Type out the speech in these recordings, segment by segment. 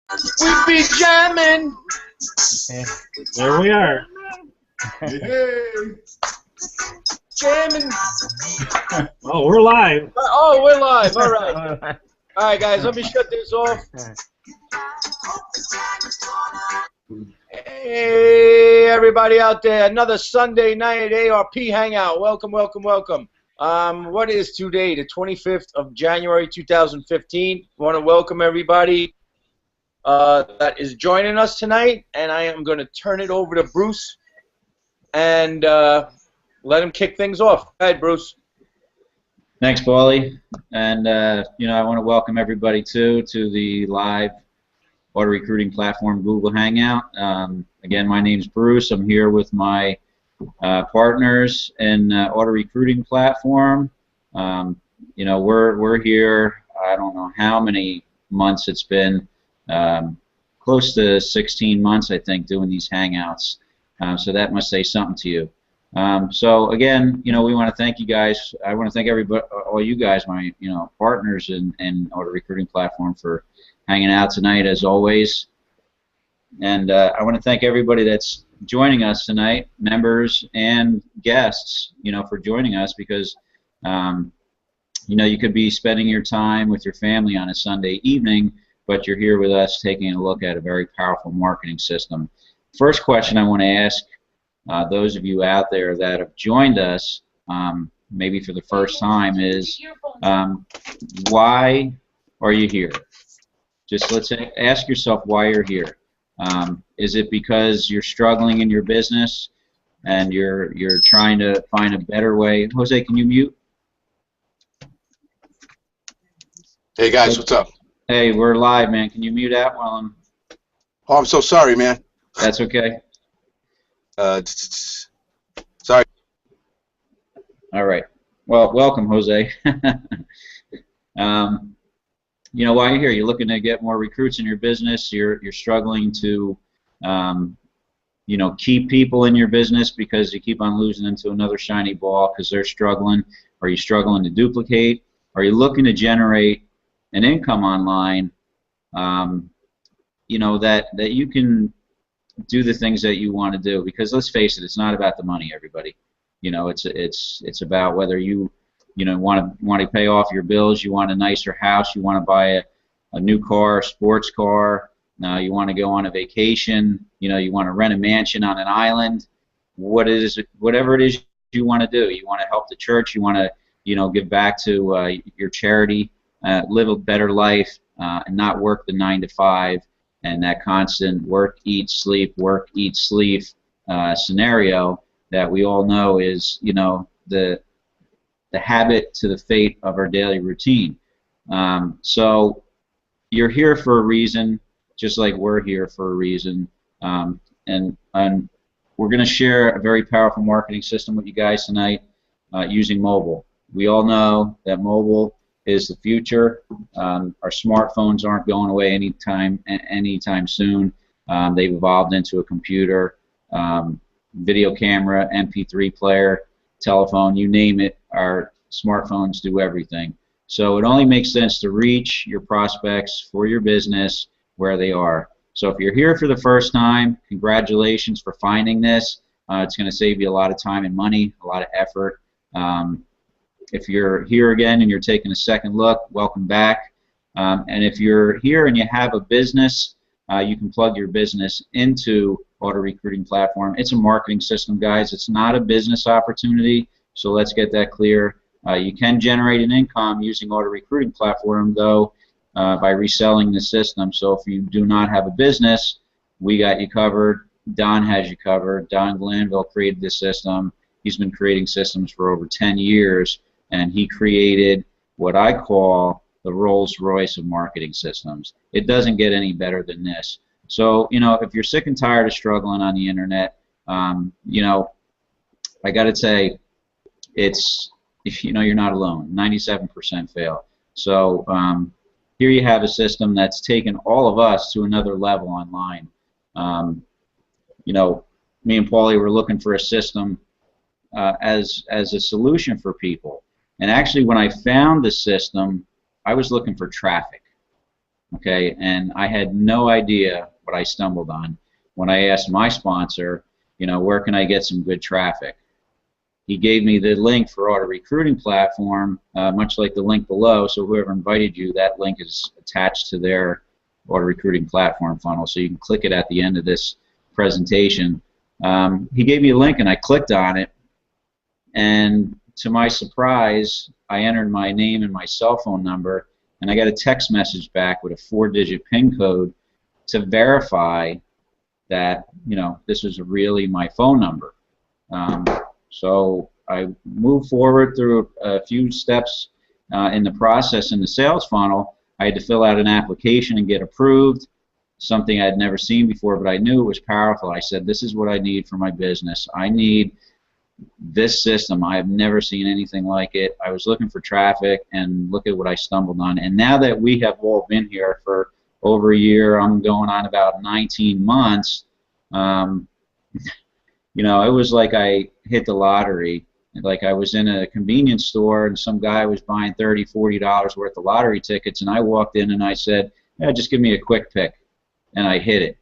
We be jamming. There we are. Hey. Jamming. Oh, we're live. Oh, we're live. All right. All right, guys. Let me shut this off. Hey, everybody out there. Another Sunday night at ARP Hangout. Welcome, welcome, welcome. What is today? The 25th of January, 2015. I want to welcome everybody that is joining us tonight, and I am going to turn it over to Bruce and let him kick things off. Go ahead, Bruce. Thanks, Paulie. And I want to welcome everybody to the live auto recruiting platform Google Hangout. Again, my name's Bruce. I'm here with my partners in auto recruiting platform. We're here. I don't know how many months it's been. Close to 16 months, I think, doing these Hangouts. So that must say something to you. So again, we want to thank you guys. I want to thank everybody, all you guys, my partners in auto recruiting platform, for hanging out tonight as always. And I want to thank everybody that's joining us tonight, members and guests, for joining us, because you could be spending your time with your family on a Sunday evening, but you're here with us taking a look at a very powerful marketing system. First question I want to ask those of you out there that have joined us, maybe for the first time, is why are you here? Just let's ask yourself why you're here. Is it because you're struggling in your business and you're trying to find a better way? Jose, can you mute? Hey guys, what's up? Hey, we're live, man. Can you mute out while I'm... Oh, I'm so sorry, man. That's okay. Sorry. All right. Well, welcome, Jose. Why you're here? You're looking to get more recruits in your business. You're struggling to, keep people in your business because you keep on losing them to another shiny ball because they're struggling. Are you struggling to duplicate? Are you looking to generate an income online? That you can do the things that you want to do, because let's face it, it's not about the money, everybody. It's about whether you want to pay off your bills, you want a nicer house, you want to buy a new car, a sports car, you want to go on a vacation, you want to rent a mansion on an island, whatever it is you want to do. You want to help the church, you want to give back to your charity, live a better life, and not work the 9 to 5. And that constant work, eat, sleep scenario that we all know is, the habit to the fate of our daily routine. So you're here for a reason, just like we're here for a reason. And we're going to share a very powerful marketing system with you guys tonight using mobile. We all know that mobile is the future. Our smartphones aren't going away anytime soon. They've evolved into a computer, video camera, MP3 player, telephone, you name it. Our smartphones do everything. So it only makes sense to reach your prospects for your business where they are. So if you're here for the first time, congratulations for finding this. It's going to save you a lot of time and money, a lot of effort. If you're here again and you're taking a second look, welcome back. And if you're here and you have a business, you can plug your business into auto recruiting platform. It's a marketing system, guys. It's not a business opportunity, so let's get that clear. You can generate an income using auto recruiting platform, though, by reselling the system. So if you do not have a business, we got you covered. Don has you covered. Don Glanville created this system. He's been creating systems for over 10 years. And he created what I call the Rolls-Royce of marketing systems. It doesn't get any better than this. So, if you're sick and tired of struggling on the internet, I got to say, you're not alone. 97% fail. So here you have a system that's taken all of us to another level online. Me and Paulie were looking for a system as a solution for people. And actually, when I found the system, I was looking for traffic. Okay, and I had no idea what I stumbled on when I asked my sponsor, where can I get some good traffic? He gave me the link for Auto Recruiting Platform, much like the link below, so whoever invited you, that link is attached to their Auto Recruiting Platform funnel, so you can click it at the end of this presentation. He gave me a link and I clicked on it, and to my surprise, I entered my name and my cell phone number, and I got a text message back with a 4-digit PIN code to verify that this was really my phone number. So I moved forward through a few steps in the process in the sales funnel. I had to fill out an application and get approved, something I had never seen before, but I knew it was powerful. I said, this is what I need for my business. I need this system. I have never seen anything like it. I was looking for traffic, and look at what I stumbled on. And now that we have all been here for over a year, I'm going on about 19 months, it was like I hit the lottery. Like I was in a convenience store and some guy was buying $30, $40 worth of lottery tickets, and I walked in and I said, yeah, just give me a quick pick. And I hit it.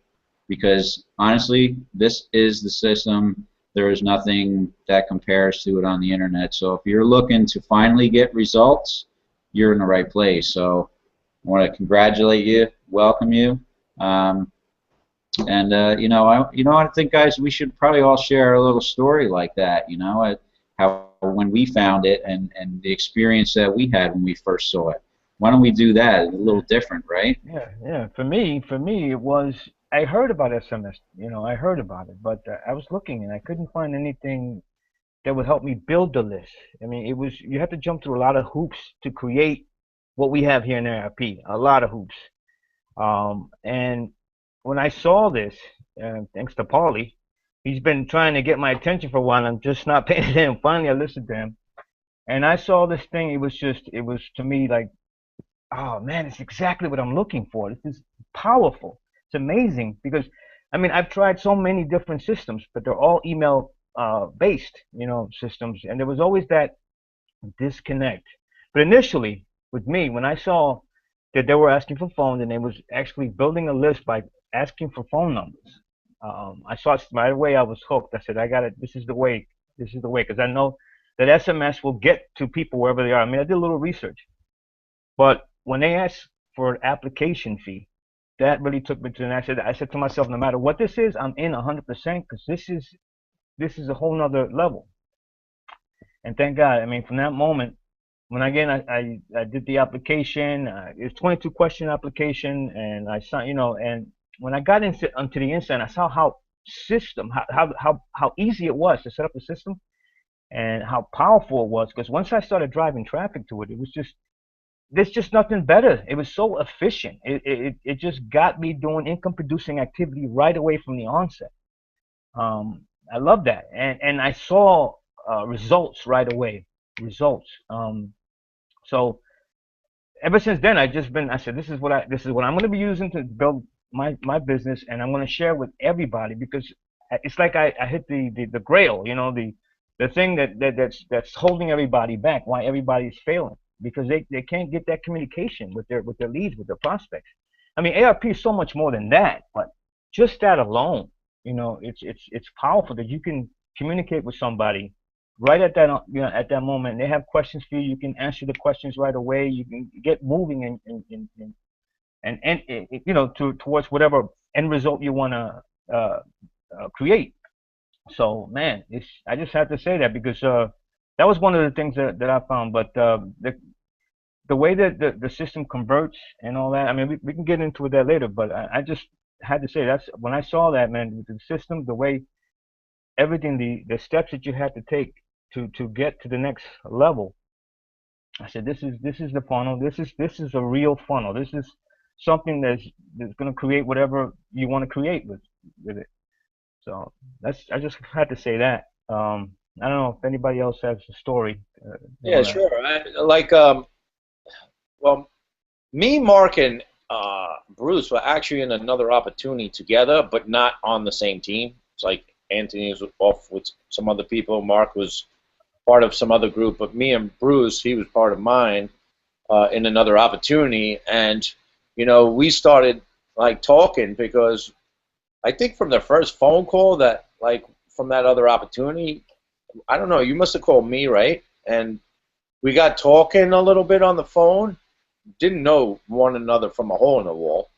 Because honestly, this is the system. There is nothing that compares to it on the internet. So if you're looking to finally get results, you're in the right place. So I want to congratulate you, welcome you. I think, guys, we should probably all share a little story like that, how when we found it and the experience that we had when we first saw it. Why don't we do that? A little different, right? Yeah. For me, it was, I heard about SMS, I heard about it, but I was looking and I couldn't find anything that would help me build the list. I mean, you have to jump through a lot of hoops to create what we have here in ARP, a lot of hoops. And when I saw this, thanks to Paulie, he's been trying to get my attention for a while. I'm just not paying attention. Finally, I listened to him, and I saw this thing. It was to me like, oh man, it's exactly what I'm looking for. This is powerful. It's amazing because, I mean, I've tried so many different systems, but they're all email based, systems, and there was always that disconnect. But initially, with me, when I saw that they were asking for phones and they was actually building a list by asking for phone numbers, I saw it right away. I was hooked. I said, I got it. This is the way. This is the way, because I know that SMS will get to people wherever they are. I mean, I did a little research, but when they asked for an application fee, that really took me to. And I said to myself, no matter what this is, I'm in 100% because this is a whole nother level. And thank God. I mean, from that moment, when again I did the application, it's 22 question application, and I saw, and when I got onto the inside, I saw how easy it was to set up the system and how powerful it was. Because once I started driving traffic to it, it was there's just nothing better. It was so efficient. It just got me doing income producing activity right away from the onset. I love that, and I saw results right away. Results. So ever since then, I said, this is what I'm going to be using to build my business, and I'm going to share with everybody, because it's like I hit the grail, the thing that's holding everybody back, why everybody's failing, because they can't get that communication with their leads, with their prospects. I mean, ARP is so much more than that, but just that alone, it's powerful that you can communicate with somebody right at that at that moment. They have questions for you. You can answer the questions right away. You can get moving and towards whatever end result you want to create. So man, I just have to say that because that was one of the things that I found. But the way that the system converts and all that, I mean, we can get into that later. But I just had to say, that's when I saw that, man, the system, the way everything, the steps that you had to take to get to the next level. I said, this is the funnel. This is a real funnel. This is something that's going to create whatever you want to create with it. So I just had to say that. I don't know if anybody else has a story. Yeah, sure. Well, me, Mark, and Bruce were actually in another opportunity together, but not on the same team. It's like Anthony was off with some other people. Mark was part of some other group, but me and Bruce, he was part of mine in another opportunity. And we started like talking because I think from the first phone call that like from that other opportunity, I don't know, you must have called me, right? And we got talking a little bit on the phone. Didn't know one another from a hole in the wall,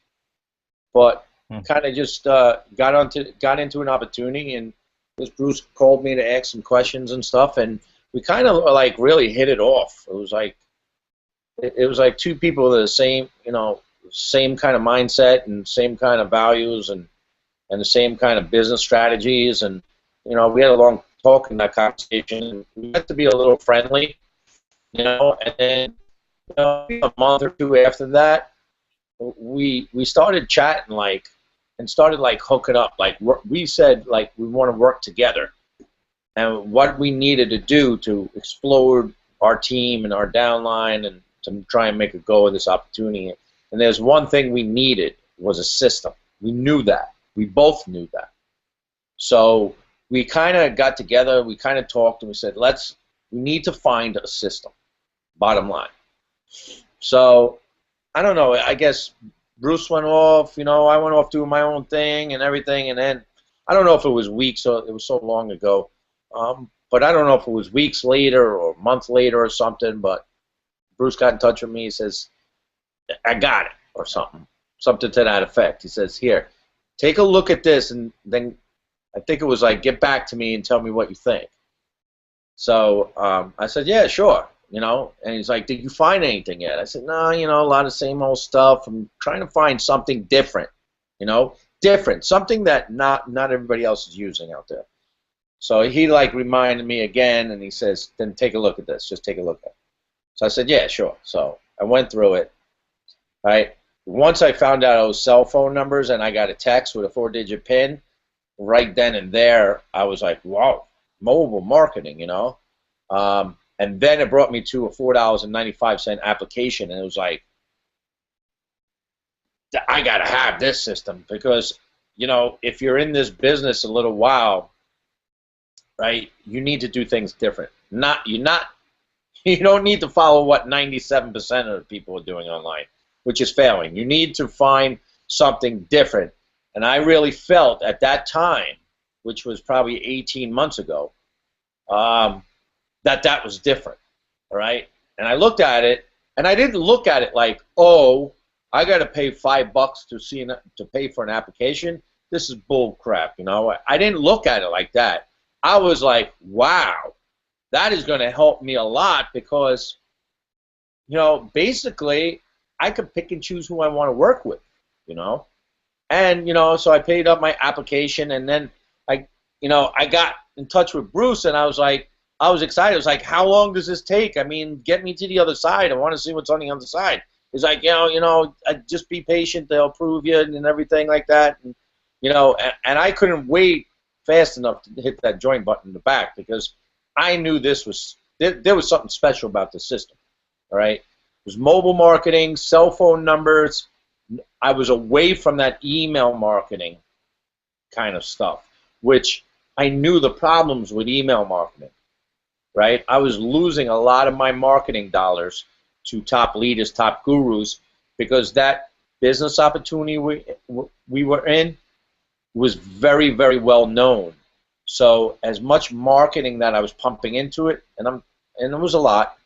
but kind of just got into an opportunity, and this Bruce called me to ask some questions and stuff, and we kind of like really hit it off. It was like two people with the same, same kind of mindset and same kind of values and the same kind of business strategies, and we had a long talk in that conversation, and we got to be a little friendly, and then a month or two after that, we started chatting and started like hooking up. Like we said, like we want to work together, and what we needed to do to explode our team and our downline and to try and make a go of this opportunity. And there's one thing we needed was a system. We knew that. We both knew that. So we kind of got together. We kind of talked, and we said, we need to find a system. Bottom line. So I don't know. I guess Bruce went off. I went off doing my own thing and everything. And then I don't know if it was weeks. It was so long ago. But I don't know if it was weeks later or a month later or something. But Bruce got in touch with me. He says, "I got it," or something to that effect. He says, "Here, take a look at this," and then I think it was like, "Get back to me and tell me what you think." So I said, "Yeah, sure." And he's like, "Did you find anything yet?" I said, "No, a lot of same old stuff. I'm trying to find something different, different, something that not everybody else is using out there." So he like reminded me again, and he says, "Then take a look at this. Just take a look at it." So I said, "Yeah, sure." So I went through it. Right. Once I found out it was cell phone numbers, and I got a text with a 4-digit PIN, right then and there, I was like, "Wow, mobile marketing," And then it brought me to a $4.95 application, and it was like, I got to have this system because, if you're in this business a little while, right, you need to do things different. You don't need to follow what 97% of the people are doing online, which is failing. You need to find something different. And I really felt at that time, which was probably 18 months ago, that was different, all right? And I looked at it, and I didn't look at it like, oh, I got to pay $5 to pay for an application. This is bull crap, I didn't look at it like that. I was like, wow, that is going to help me a lot because, basically, I could pick and choose who I want to work with, And, so I paid up my application, and then I got in touch with Bruce, and I was excited. I was like, how long does this take? I mean, get me to the other side. I want to see what's on the other side. He's like, just be patient. They'll approve you and everything like that. And, and I couldn't wait fast enough to hit that join button in the back because I knew there was something special about the system. All right, it was mobile marketing, cell phone numbers. I was away from that email marketing kind of stuff, which I knew the problems with email marketing. Right, I was losing a lot of my marketing dollars to top leaders, top gurus, because that business opportunity we were in was very, very well known. So as much marketing that I was pumping into it, and it was a lot,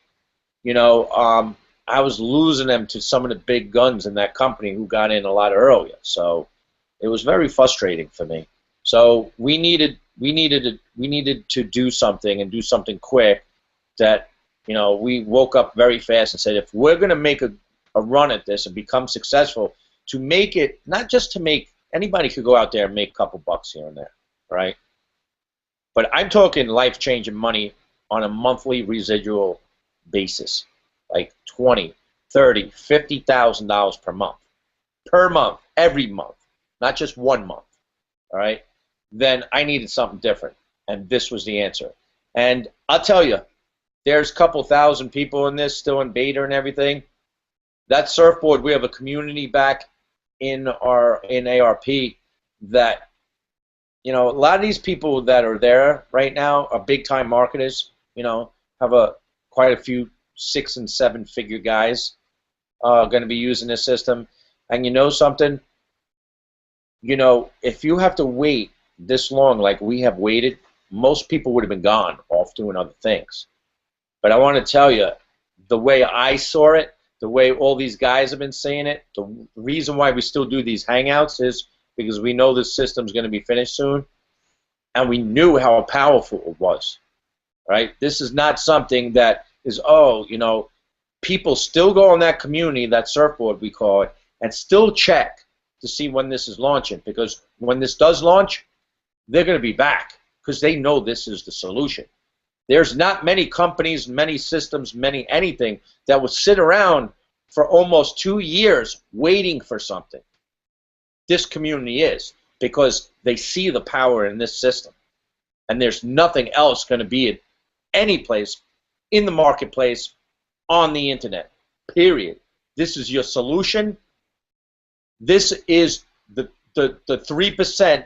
I was losing them to some of the big guns in that company who got in a lot earlier. So it was very frustrating for me. So we needed to do something and do something quick that, we woke up very fast and said, if we're going to make a run at this and become successful, to make it, not just to make, anybody could go out there and make a couple bucks here and there, right? But I'm talking life-changing money on a monthly residual basis, like $20,000, $30,000, $50,000 per month, every month, not just 1 month, all right? Then I needed something different, and this was the answer. And I'll tell you, there's a couple thousand people in this still in beta and everything. That surfboard, we have a community back in ARP that, a lot of these people that are there right now are big-time marketers, have quite a few 6- and 7-figure guys going to be using this system. And you know something? You know, if you have to wait this long like we have waited, most people would have been gone off doing other things. But I want to tell you, the way I saw it, the way all these guys have been saying it, the reason why we still do these hangouts is because we know this system's going to be finished soon, and we knew how powerful it was, right? This is not something that is, oh, you know, people still go on that community, that surfboard we call it, and still check to see when this is launching, because when this does launch, they're going to be back because they know this is the solution. There's not many companies, many systems, many anything that will sit around for almost 2 years waiting for something. This community is, because they see the power in this system. And there's nothing else going to be at any place in the marketplace on the internet, period. This is your solution. This is the 3%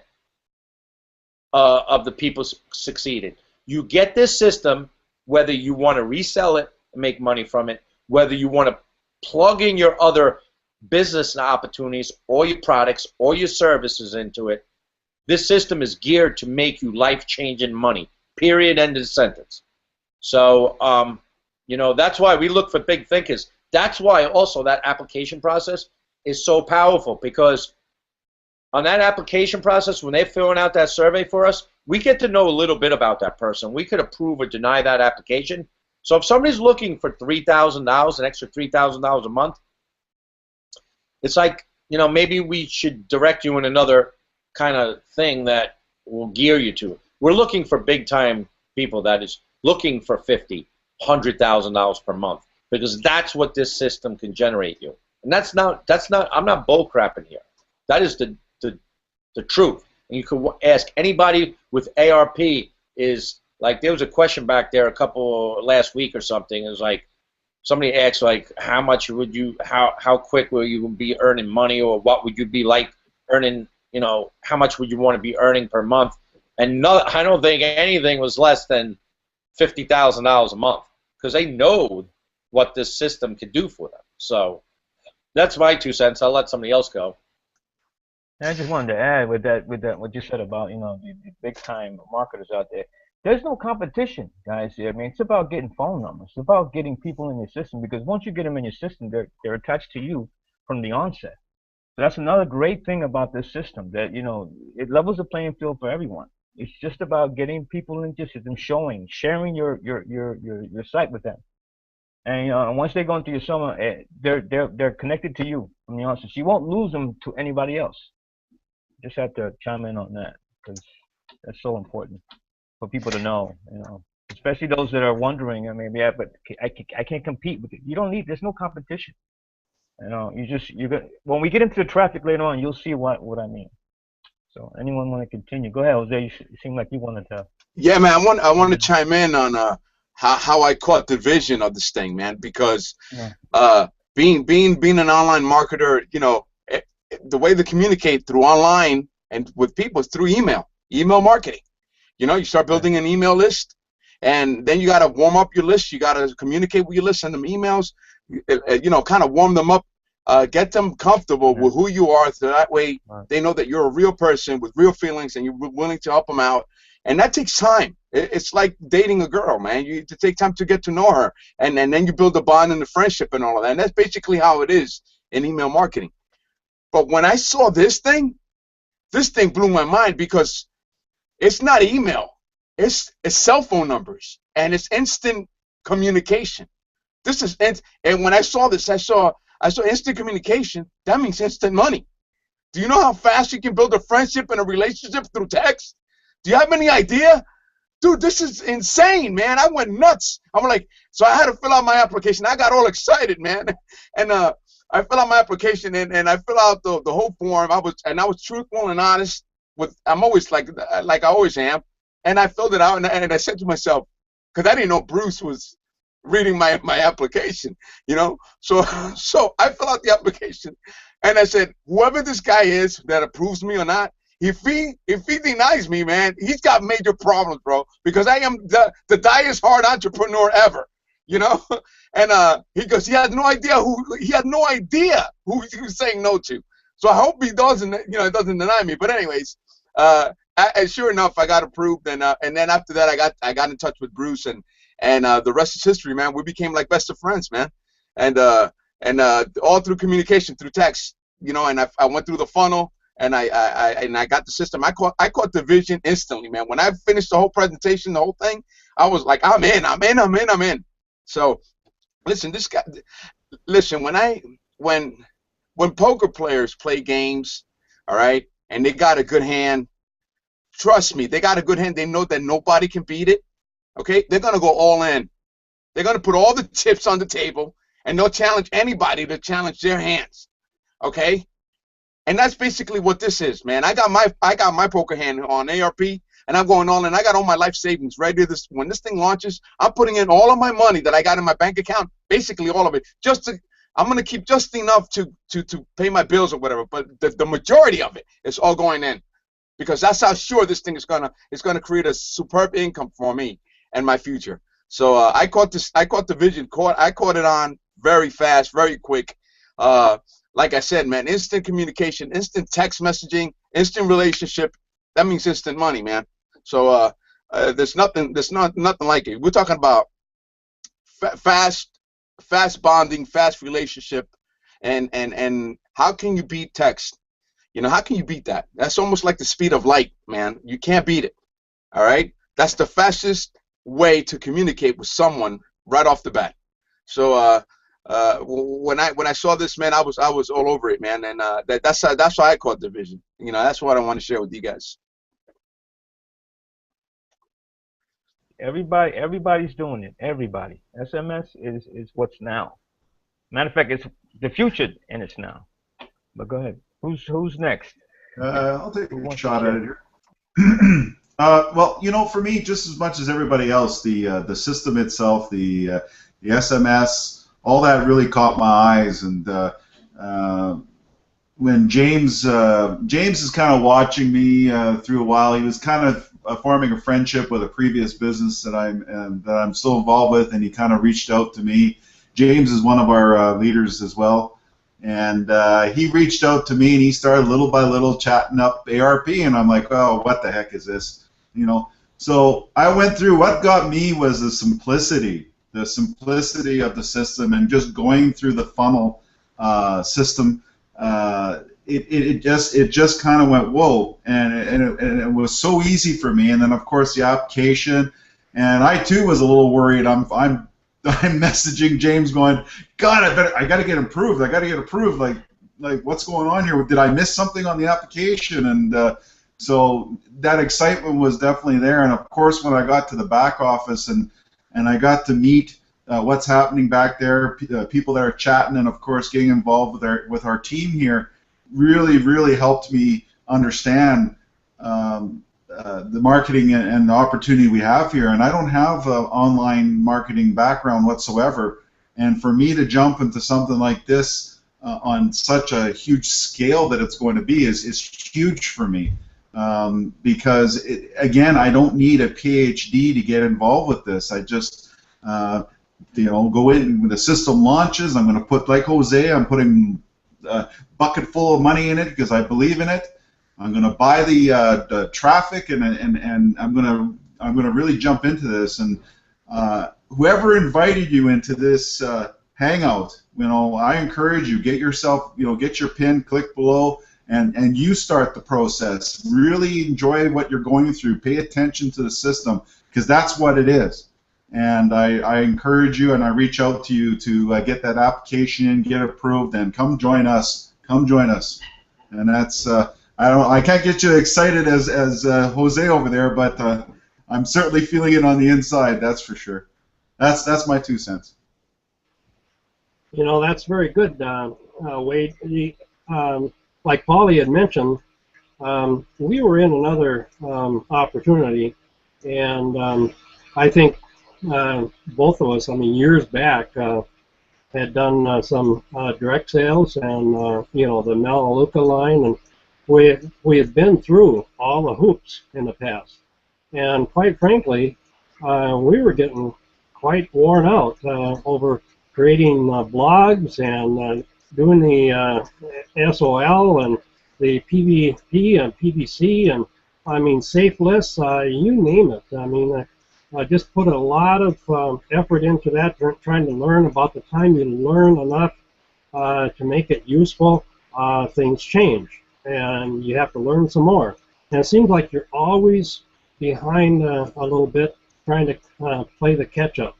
of the people succeeded. You get this system, whether you want to resell it and make money from it, whether you want to plug in your other business opportunities or your products or your services into it. This system is geared to make you life-changing money, period, end of sentence. So, you know, that's why we look for big thinkers. That's why also that application process is so powerful, because on that application process, when they're filling out that survey for us, we get to know a little bit about that person. We could approve or deny that application. So if somebody's looking for $3,000, an extra $3,000 a month, it's like, you know, maybe we should direct you in another kind of thing that will gear you to it. We're looking for big-time people that is looking for $50,000, $100,000 per month, because that's what this system can generate you. And that's not, I'm not bull crapping here. That is the truth. And you could ask anybody with ARP. Is like, there was a question back there last week or something. It was like, somebody asked, like, how much would you, how quick will you be earning money, or what would you be like earning, you know, how much would you want to be earning per month? And no, I don't think anything was less than $50,000 a month, because they know what this system can do for them. So that's my 2 cents. I'll let somebody else go. And I just wanted to add with that what you said about, you know, the big time marketers out there. There's no competition, guys. I mean, it's about getting phone numbers. It's about getting people in your system, because once you get them in your system, they're attached to you from the onset. So that's another great thing about this system, that, you know, it levels the playing field for everyone. It's just about getting people into your system, sharing your site with them. And once they go into your summer, they're connected to you from the onset. So you won't lose them to anybody else. Just have to chime in on that, because that's so important for people to know, you know, especially those that are wondering. I mean, yeah, but I can't compete with it. You don't need. There's no competition. You know, when we get into the traffic later on, you'll see what I mean. So, anyone want to continue? Go ahead, Jose. You seem like you wanted to. Yeah, man. I want to chime in on how I caught the vision of this thing, man. Because being an online marketer, you know, the way to communicate through online and with people is through email marketing. You know, you start building an email list, and then you got to warm up your list. You got to communicate with your list, send them emails, you know, kind of warm them up, get them comfortable with who you are, so that way they know that you're a real person with real feelings and you're willing to help them out. And that takes time. It's like dating a girl, man. You take time to get to know her, and then you build a bond and a friendship and all of that. And that's basically how it is in email marketing. But when I saw this thing blew my mind, because it's not email. It's cell phone numbers, and it's instant communication. This is, and when I saw this, I saw instant communication. That means instant money. Do you know how fast you can build a friendship and a relationship through text? Do you have any idea? Dude, this is insane, man. I went nuts. I'm like, so I had to fill out my application. I got all excited, man. And I fill out my application, and I fill out the whole form. I was truthful and honest. I'm always like I always am. And I filled it out, and I said to myself, because I didn't know Bruce was reading my application, you know. So I fill out the application, and I said, whoever this guy is that approves me or not, if he denies me, man, he's got major problems, bro. Because I am the diest hard entrepreneur ever. you know. And he goes, he had no idea who he was saying no to. So I hope he doesn't, it doesn't deny me. But anyways, and sure enough, I got approved, and then after that, I got in touch with Bruce, and the rest is history, man. We became like best of friends, man, and all through communication, through text, and I went through the funnel, and I got the system. I caught the vision instantly, man. When I finished the whole presentation, the whole thing, I was like, I'm in. So listen, when poker players play games, all right, and they got a good hand, trust me, they got a good hand. They know that nobody can beat it. Okay, they're gonna go all in. They're gonna put all the chips on the table, and they'll challenge anybody to challenge their hands. Okay, and that's basically what this is, man. I got my poker hand on ARP, and I'm going all in. I got all my life savings right here. When this thing launches, I'm putting in all of my money that I got in my bank account, basically all of it, I'm gonna keep just enough to pay my bills or whatever. But the majority of it is all going in, because that's how sure this thing is gonna create a superb income for me and my future. So I caught the vision. I caught it on very fast, very quick. Like I said, man, instant communication, instant text messaging, instant relationship. That means instant money, man. So there's nothing like it. We're talking about fast bonding, fast relationship, and how can you beat text? How can you beat that? That's almost like the speed of light, man. You can't beat it. All right, that's the fastest way to communicate with someone right off the bat. So when I saw this, man, I was all over it, man, and that's why I caught the vision. That's what I want to share with you guys. Everybody's doing it. Everybody. SMS is what's now. Matter of fact, it's the future, and it's now. But go ahead. Who's next? I'll take a shot at it here. Well, for me, just as much as everybody else, the system itself, the SMS, all that really caught my eyes. And when James is kind of watching me through a while, he was kind of forming a friendship with a previous business that I'm still involved with, and he kind of reached out to me. James is one of our leaders as well, and he reached out to me, and he started little by little chatting up ARP, and I'm like, oh, what the heck is this? So I went through. What got me was the simplicity of the system, and just going through the funnel system. It just kind of went whoa, and it was so easy for me. And then of course the application, and I too was a little worried. I'm messaging James going, God, I got to get approved. Like what's going on here? Did I miss something on the application? And so that excitement was definitely there. And of course when I got to the back office and I got to meet what's happening back there, people that are chatting, and of course getting involved with our team here, really helped me understand the marketing and the opportunity we have here. And I don't have an online marketing background whatsoever, and for me to jump into something like this on such a huge scale that it's going to be is huge for me, because again, I don't need a PhD to get involved with this. I just go in when the system launches. I'm going to put, like Jose, I'm putting a bucket full of money in it because I believe in it. I'm going to buy the traffic, and I'm going to really jump into this. And whoever invited you into this Hangout, I encourage you, get yourself, get your pin, click below, and you start the process. Really enjoy what you're going through. Pay attention to the system, because that's what it is. And I encourage you, and I reach out to you to get that application in, get approved, and come join us. Come join us. And that's I can't get you excited as Jose over there, but I'm certainly feeling it on the inside. That's for sure. That's my 2 cents. That's very good, Wade. Like Paulie had mentioned, we were in another opportunity, and I think both of us, years back, had done some direct sales and the Melaleuca line, and we had been through all the hoops in the past, and quite frankly, we were getting quite worn out over creating blogs and doing the SOL and the PVP and PVC and I mean safe lists, you name it. I mean, I just put a lot of effort into that, trying to learn. About the time you learn enough to make it useful, things change, and you have to learn some more. And it seems like you're always behind a little bit, trying to play the catch-up.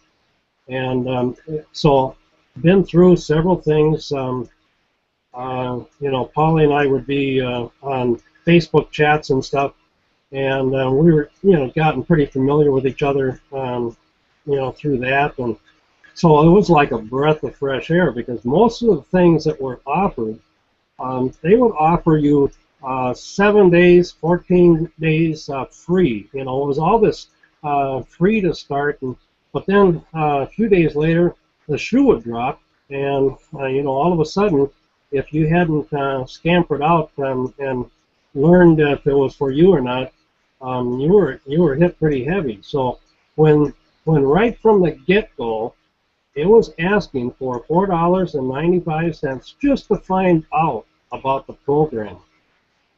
And so, been through several things. You know, Polly and I would be on Facebook chats and stuff, and we were, you know, gotten pretty familiar with each other, you know, through that. And so it was like a breath of fresh air, because most of the things that were offered, they would offer you 7 days, 14 days free. You know, it was all this free to start, but then a few days later, the shoe would drop, and you know, all of a sudden, if you hadn't scampered out and learned if it was for you or not, you were hit pretty heavy. So when right from the get-go, it was asking for $4.95 just to find out about the program.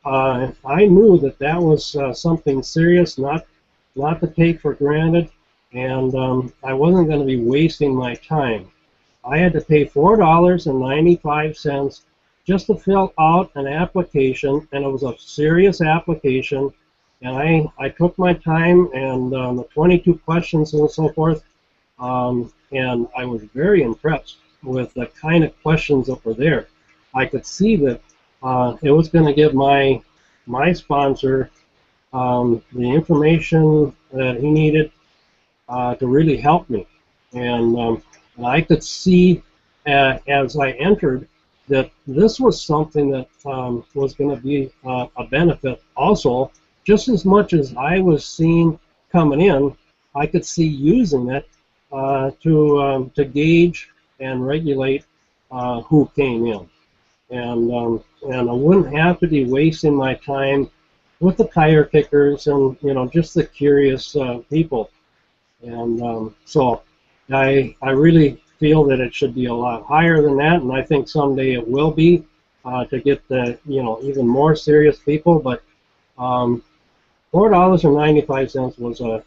I knew that that was something serious, not to take for granted, and I wasn't going to be wasting my time. I had to pay $4.95 just to fill out an application, and it was a serious application. And I took my time, and the 22 questions and so forth, and I was very impressed with the kind of questions that were there. I could see that it was going to give my sponsor the information that he needed to really help me. And I could see as I entered that this was something that was going to be a benefit also, just as much as I was seeing coming in. I could see using it to gauge and regulate who came in, and I wouldn't have to be wasting my time with the tire kickers and, you know, just the curious people. And so I really feel that it should be a lot higher than that, and I think someday it will be to get the, you know, even more serious people. But $4.95 was a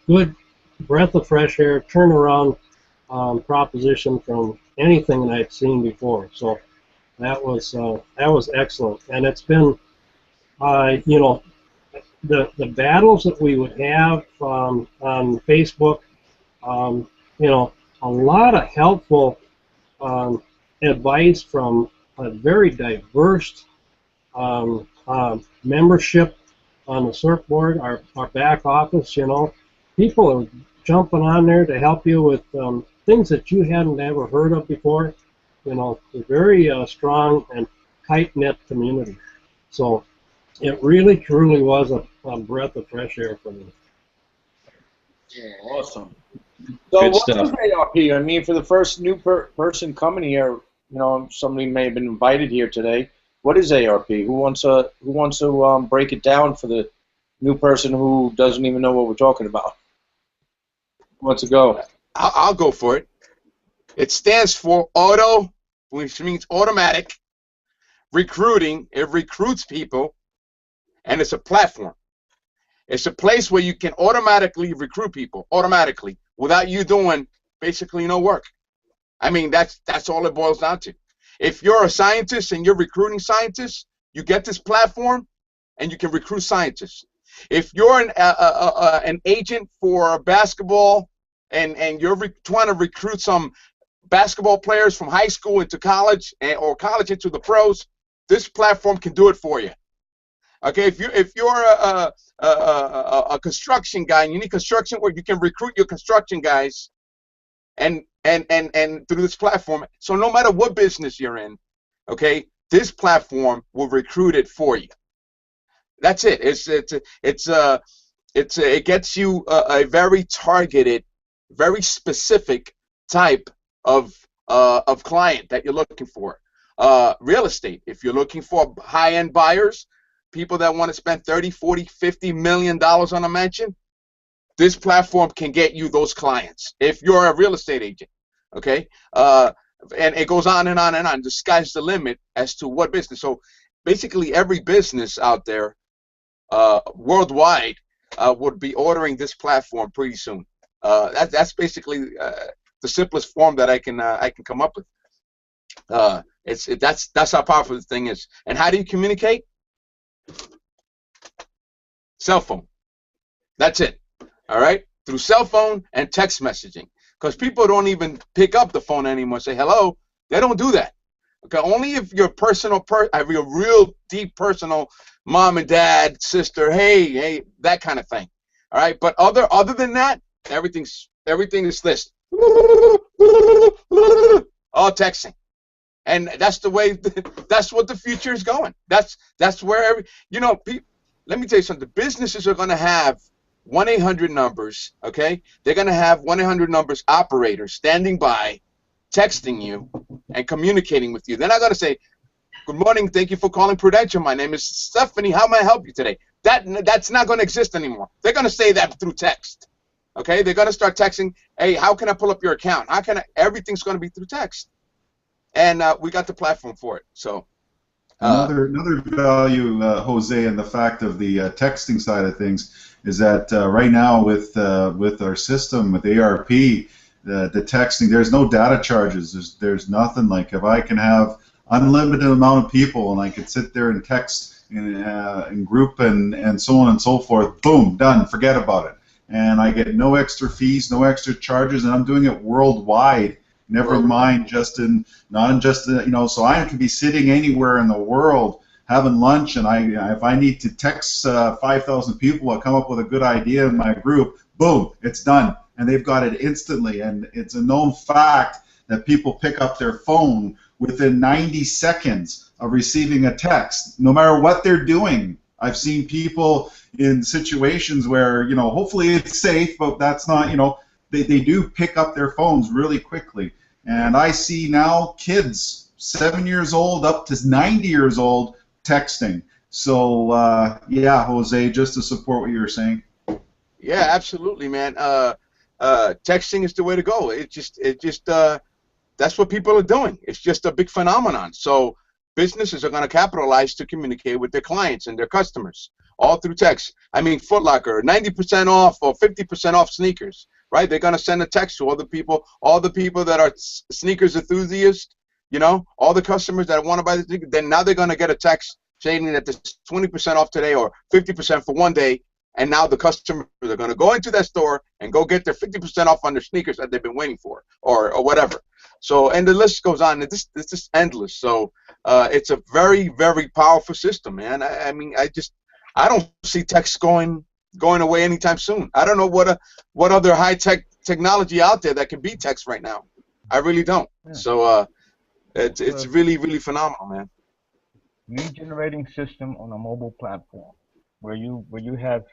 good breath of fresh air, turnaround proposition from anything that I'd seen before. So that was excellent, and it's been, you know, the battles that we would have on Facebook, you know, a lot of helpful advice from a very diverse membership on the circ board, our back office. You know, people are jumping on there to help you with things that you hadn't ever heard of before. You know, a very strong and tight-knit community. So it really, truly was a breath of fresh air for me. Yeah, awesome. So Good what stuff. is ARP? I mean, for the first new person coming here, you know, somebody may have been invited here today. What is ARP? Who wants to break it down for the new person who doesn't even know what we're talking about? Who wants to go? I'll go for it. It stands for Auto, which means automatic recruiting. It recruits people, and it's a platform. It's a place where you can automatically recruit people, automatically, without you doing basically no work. I mean, that's all it boils down to. If you're a scientist and you're recruiting scientists, you get this platform, and you can recruit scientists. If you're an agent for basketball, and you're trying to recruit some basketball players from high school into college, or college into the pros, this platform can do it for you. Okay, if you're a construction guy and you need construction work, you can recruit your construction guys, and through this platform. So no matter what business you're in, okay, this platform will recruit it for you. That's it. It gets you a very targeted, very specific type of client that you're looking for. Real estate. If you're looking for high-end buyers, people that want to spend $30, $40, $50 million on a mansion, this platform can get you those clients if you're a real estate agent. Okay, and it goes on and on and on. The sky's the limit as to what business. So basically, every business out there worldwide would be ordering this platform pretty soon. That's basically the simplest form that I can come up with. That's how powerful this thing is. And how do you communicate? Cell phone. That's it. All right, through cell phone and text messaging. Because people don't even pick up the phone anymore. Say hello. They don't do that. Okay, only if you're personal, have your real deep personal mom and dad, sister, hey, that kind of thing. All right, but other than that, everything is this. All texting, and that's the way. That's what the future is going. That's where let me tell you something. Businesses are going to have 1-800 numbers, okay? They're going to have 1-800 numbers operators standing by, texting you and communicating with you. They're not going to say, good morning, thank you for calling Prudential. My name is Stephanie. How may I help you today? That's not going to exist anymore. They're going to say that through text, okay? They're going to start texting, hey, how can I pull up your account? Everything's going to be through text. And we got the platform for it, so. Another value, Jose, in the fact of the texting side of things is that right now with our system with ARP, the texting, there's no data charges. There's nothing. Like if I can have unlimited amount of people and I could sit there and text in group and so on and so forth, boom, done. Forget about it. And I get no extra fees, no extra charges, and I'm doing it worldwide. Never mind so I can be sitting anywhere in the world having lunch, and if I need to text 5,000 people, I'll come up with a good idea in my group, boom, it's done. And they've got it instantly, and it's a known fact that people pick up their phone within 90 seconds of receiving a text, no matter what they're doing. I've seen people in situations where, hopefully it's safe, but that's not, they do pick up their phones really quickly. And I see now kids 7 years old up to 90 years old texting. So yeah, Jose, just to support what you were saying. Yeah, absolutely, man. Texting is the way to go. That's what people are doing. It's just a big phenomenon. So businesses are going to capitalize to communicate with their clients and their customers all through text. I mean, Foot Locker, 90% off or 50% off sneakers. Right? They're going to send a text to all the people that are sneakers enthusiasts, all the customers that want to buy the sneakers. Then now they're going to get a text saying that there's 20% off today or 50% for one day. And now the customers are going to go into that store and go get their 50% off on their sneakers that they've been waiting for or whatever. So, and the list goes on. It's just endless. So it's a very, very powerful system, man. I mean, I don't see text going away anytime soon. I don't know what other high-tech technology out there that can beat text right now. I really don't. Yeah. So it's really, really phenomenal, man. Lead-generating system on a mobile platform where you have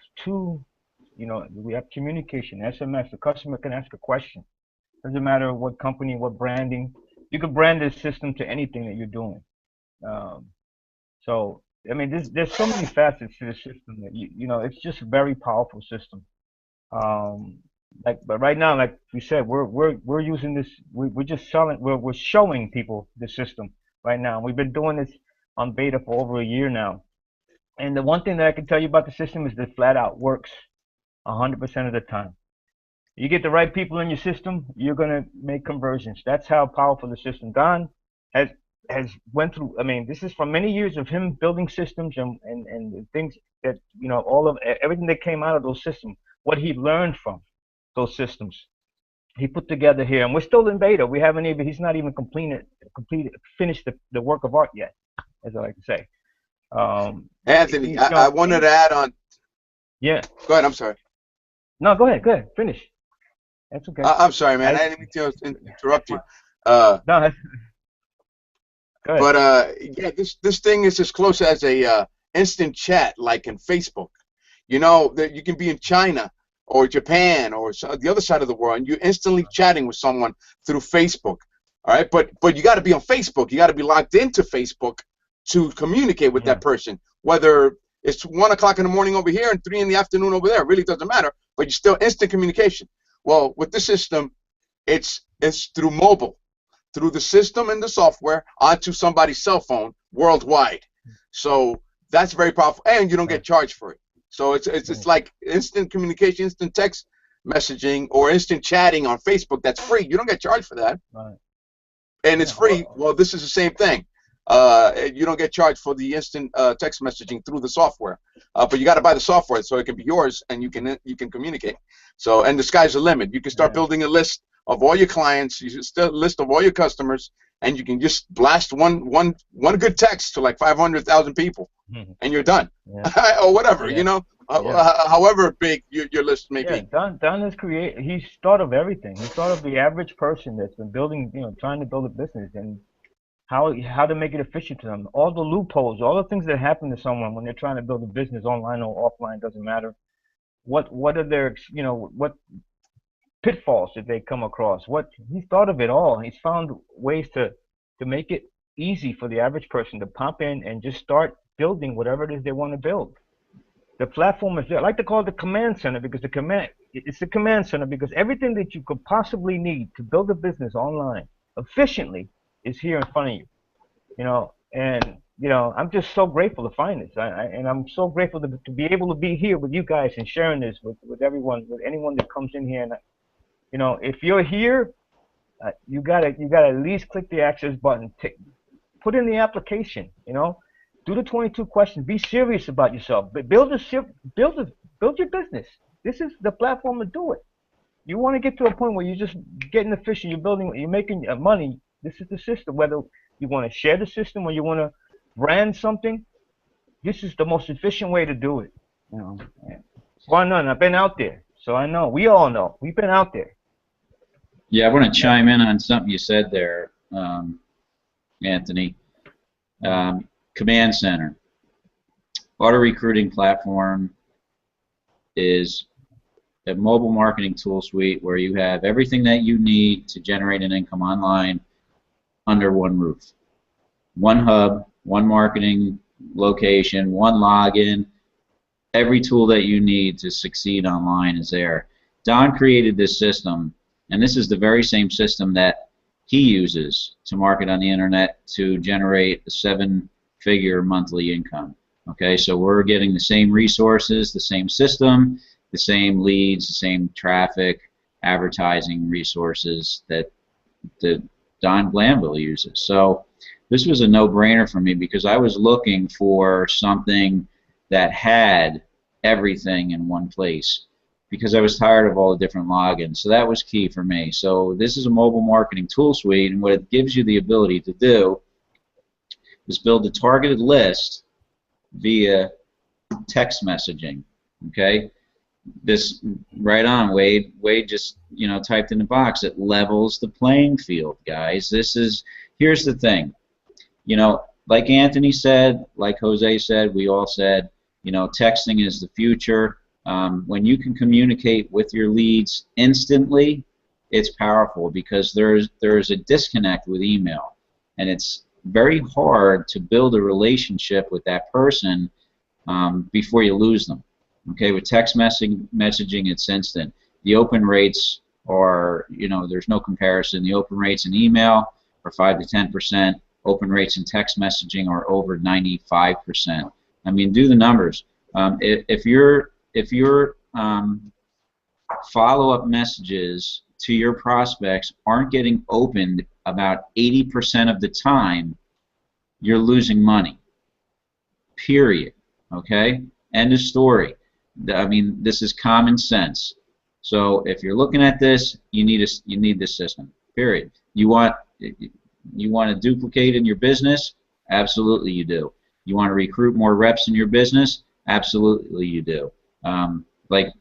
we have communication, SMS. The customer can ask a question. Doesn't matter what company, what branding. You can brand this system to anything that you're doing. So I mean, there's so many facets to the system that it's just a very powerful system. But right now, like we said, we're using this. We're just selling. We're showing people the system right now. We've been doing this on beta for over a year now. And the one thing that I can tell you about the system is that it flat out works 100% of the time. You get the right people in your system, you're gonna make conversions. That's how powerful the system. Don has went through. I mean, this is from many years of him building systems and the things that everything that came out of those systems, what he learned from those systems, he put together here. And we're still in beta. We haven't even. He's not even finished the work of art yet, as I like to say. Anthony, I wanted to add on. Yeah. Go ahead. I'm sorry. No, go ahead. Finish. That's okay. I'm sorry, man. I didn't mean to interrupt you. No. Go ahead. But yeah, this thing is as close as a instant chat, like in Facebook. That you can be in China or Japan or the other side of the world, and you're instantly chatting with someone through Facebook. All right, but you got to be on Facebook. You got to be logged into Facebook to communicate with that person, whether It's 1 o'clock in the morning over here and 3 in the afternoon over there. It really doesn't matter, but you're still instant communication. Well, with this system, it's through mobile, through the system and the software onto somebody's cell phone worldwide. So that's very powerful, and you don't get charged for it. So it's like instant communication, instant text messaging, or instant chatting on Facebook. That's free. You don't get charged for that, and it's free. Well, this is the same thing. You don't get charged for the instant text messaging through the software, but you got to buy the software so it can be yours and you can communicate. So, and the sky's the limit. You can start building a list of all your clients, a list of all your customers, and you can just blast one good text to like 500,000 people, and you're done, or whatever, you know, however big your list may be. Don is he's thought of everything. He's thought of the average person that's been building, trying to build a business, and how to make it efficient to them. All the loopholes, all the things that happen to someone when they're trying to build a business online or offline, doesn't matter. What are their, what pitfalls did they come across? He's thought of it all. He's found ways to make it easy for the average person to pop in and just start building whatever it is they want to build. The platform is there. I like to call it the command center, because it's the command center, because everything that you could possibly need to build a business online efficiently is here in front of you. And I'm just so grateful to find this, and I'm so grateful to be able to be here with you guys and sharing this with everyone, with anyone that comes in here. And if you're here, you gotta at least click the access button, put in the application, do the 22 questions, be serious about yourself, build your business. This is the platform to do it. You want to get to a point where you're just getting efficient, you're making money. This is the system. Whether you want to share the system or you want to brand something, this is the most efficient way to do it. Why not? I've been out there, so I know. We all know. We've been out there. Yeah, I want to chime in on something you said there, Anthony. Command Center. Auto recruiting platform is a mobile marketing tool suite where you have everything that you need to generate an income online under one roof. One hub, one marketing location, one login. Every tool that you need to succeed online is there. Don created this system, and this is the very same system that he uses to market on the internet to generate a 7-figure monthly income. Okay, so we're getting the same resources, the same system, the same leads, the same traffic, advertising resources that Don Glanville uses. So this was a no-brainer for me, because I was looking for something that had everything in one place, because I was tired of all the different logins. So that was key for me. So this is a mobile marketing tool suite, and what it gives you the ability to do is build a targeted list via text messaging. Okay, this right on, Wade. Wade just typed in the box. It levels the playing field, guys. Here's the thing. Like Anthony said, like Jose said, we all said, texting is the future. When you can communicate with your leads instantly, it's powerful, because there's a disconnect with email, and it's very hard to build a relationship with that person before you lose them. Okay, with text messaging, it's instant. The open rates are, there's no comparison. The open rates in email are 5 to 10%. Open rates in text messaging are over 95%. I mean, do the numbers. If your follow-up messages to your prospects aren't getting opened about 80% of the time, you're losing money. Period. Okay? End of story. I mean, this is common sense. So if you're looking at this, you need this system. Period. You want to duplicate in your business? Absolutely you do. You want to recruit more reps in your business? Absolutely you do. Like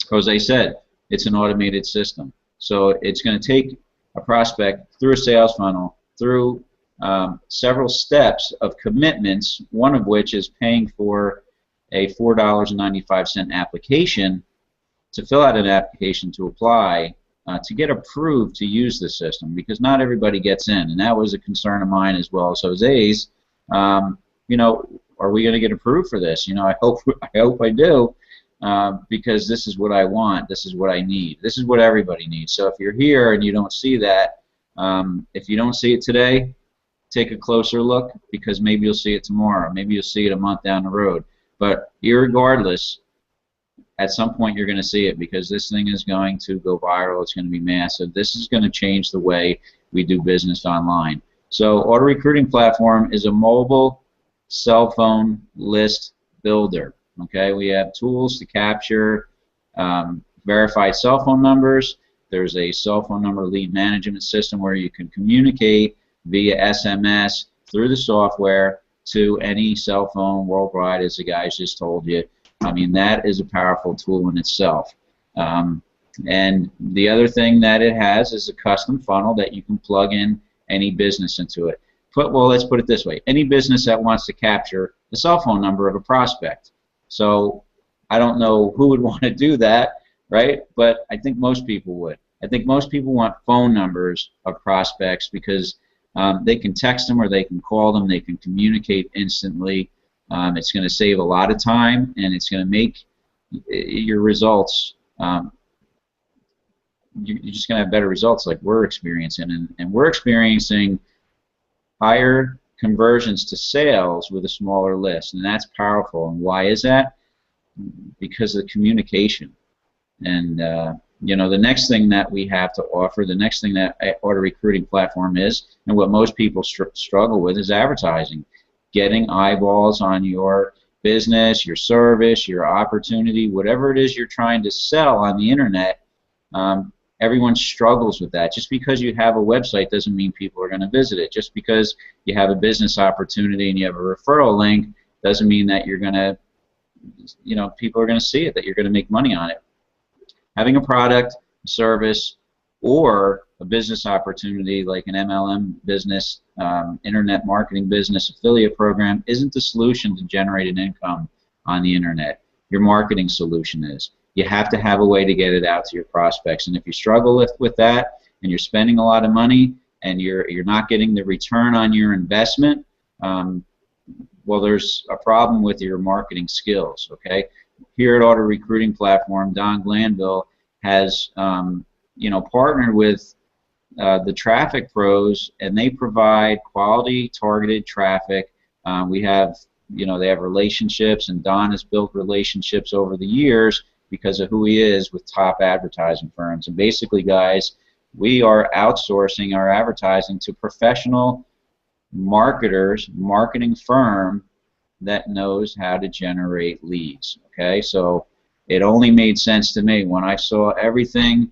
Jose said, it's an automated system. So it's going to take a prospect through a sales funnel, through several steps of commitments, one of which is paying for a $4.95 application to fill out an application to apply to get approved to use the system, because not everybody gets in, and that was a concern of mine as well as Jose's. are we going to get approved for this? You know, I hope I do, because this is what I want. This is what I need. This is what everybody needs. So if you're here and you don't see that, if you don't see it today, take a closer look, because maybe you'll see it tomorrow. Maybe you'll see it a month down the road. But irregardless, at some point you're going to see it, because this thing is going to go viral. It's going to be massive. This is going to change the way we do business online. So Auto Recruiting Platform is a mobile cell phone list builder. Okay, we have tools to capture verified cell phone numbers. There's a cell phone number lead management system where you can communicate via SMS through the software to any cell phone worldwide, as the guys just told you. I mean, that is a powerful tool in itself. And the other thing that it has is a custom funnel that you can plug in any business into it. Well, let's put it this way. Any business that wants to capture the cell phone number of a prospect. So I don't know who would want to do that, right? But I think most people would. I think most people want phone numbers of prospects, because they can text them or they can call them. They can communicate instantly. It's going to save a lot of time, and it's going to make your results, you're just going to have better results like we're experiencing. And we're experiencing higher conversions to sales with a smaller list, and that's powerful. And why is that? Because of the communication. And you know, the next thing that we have to offer, the next thing that Auto Recruiting Platform is, and what most people struggle with, is advertising. Getting eyeballs on your business, your service, your opportunity, whatever it is you're trying to sell on the internet. Everyone struggles with that. Just because you have a website doesn't mean people are going to visit it. Just because you have a business opportunity and you have a referral link doesn't mean that you're going to, you know, people are going to see it, that you're going to make money on it. Having a product, a service, or a business opportunity like an MLM business, internet marketing business, affiliate program isn't the solution to generate an income on the internet. Your marketing solution is. You have to have a way to get it out to your prospects. And if you struggle with that, and you're spending a lot of money, and you're not getting the return on your investment, well, there's a problem with your marketing skills. Okay, here at Auto Recruiting Platform, Don Glanville has you know, partnered with the traffic pros, and they provide quality targeted traffic. We have, you know, they have relationships, and Don has built relationships over the years because of who he is with top advertising firms. And basically, guys, we are outsourcing our advertising to professional marketers, marketing firm that knows how to generate leads. Okay, so it only made sense to me when I saw everything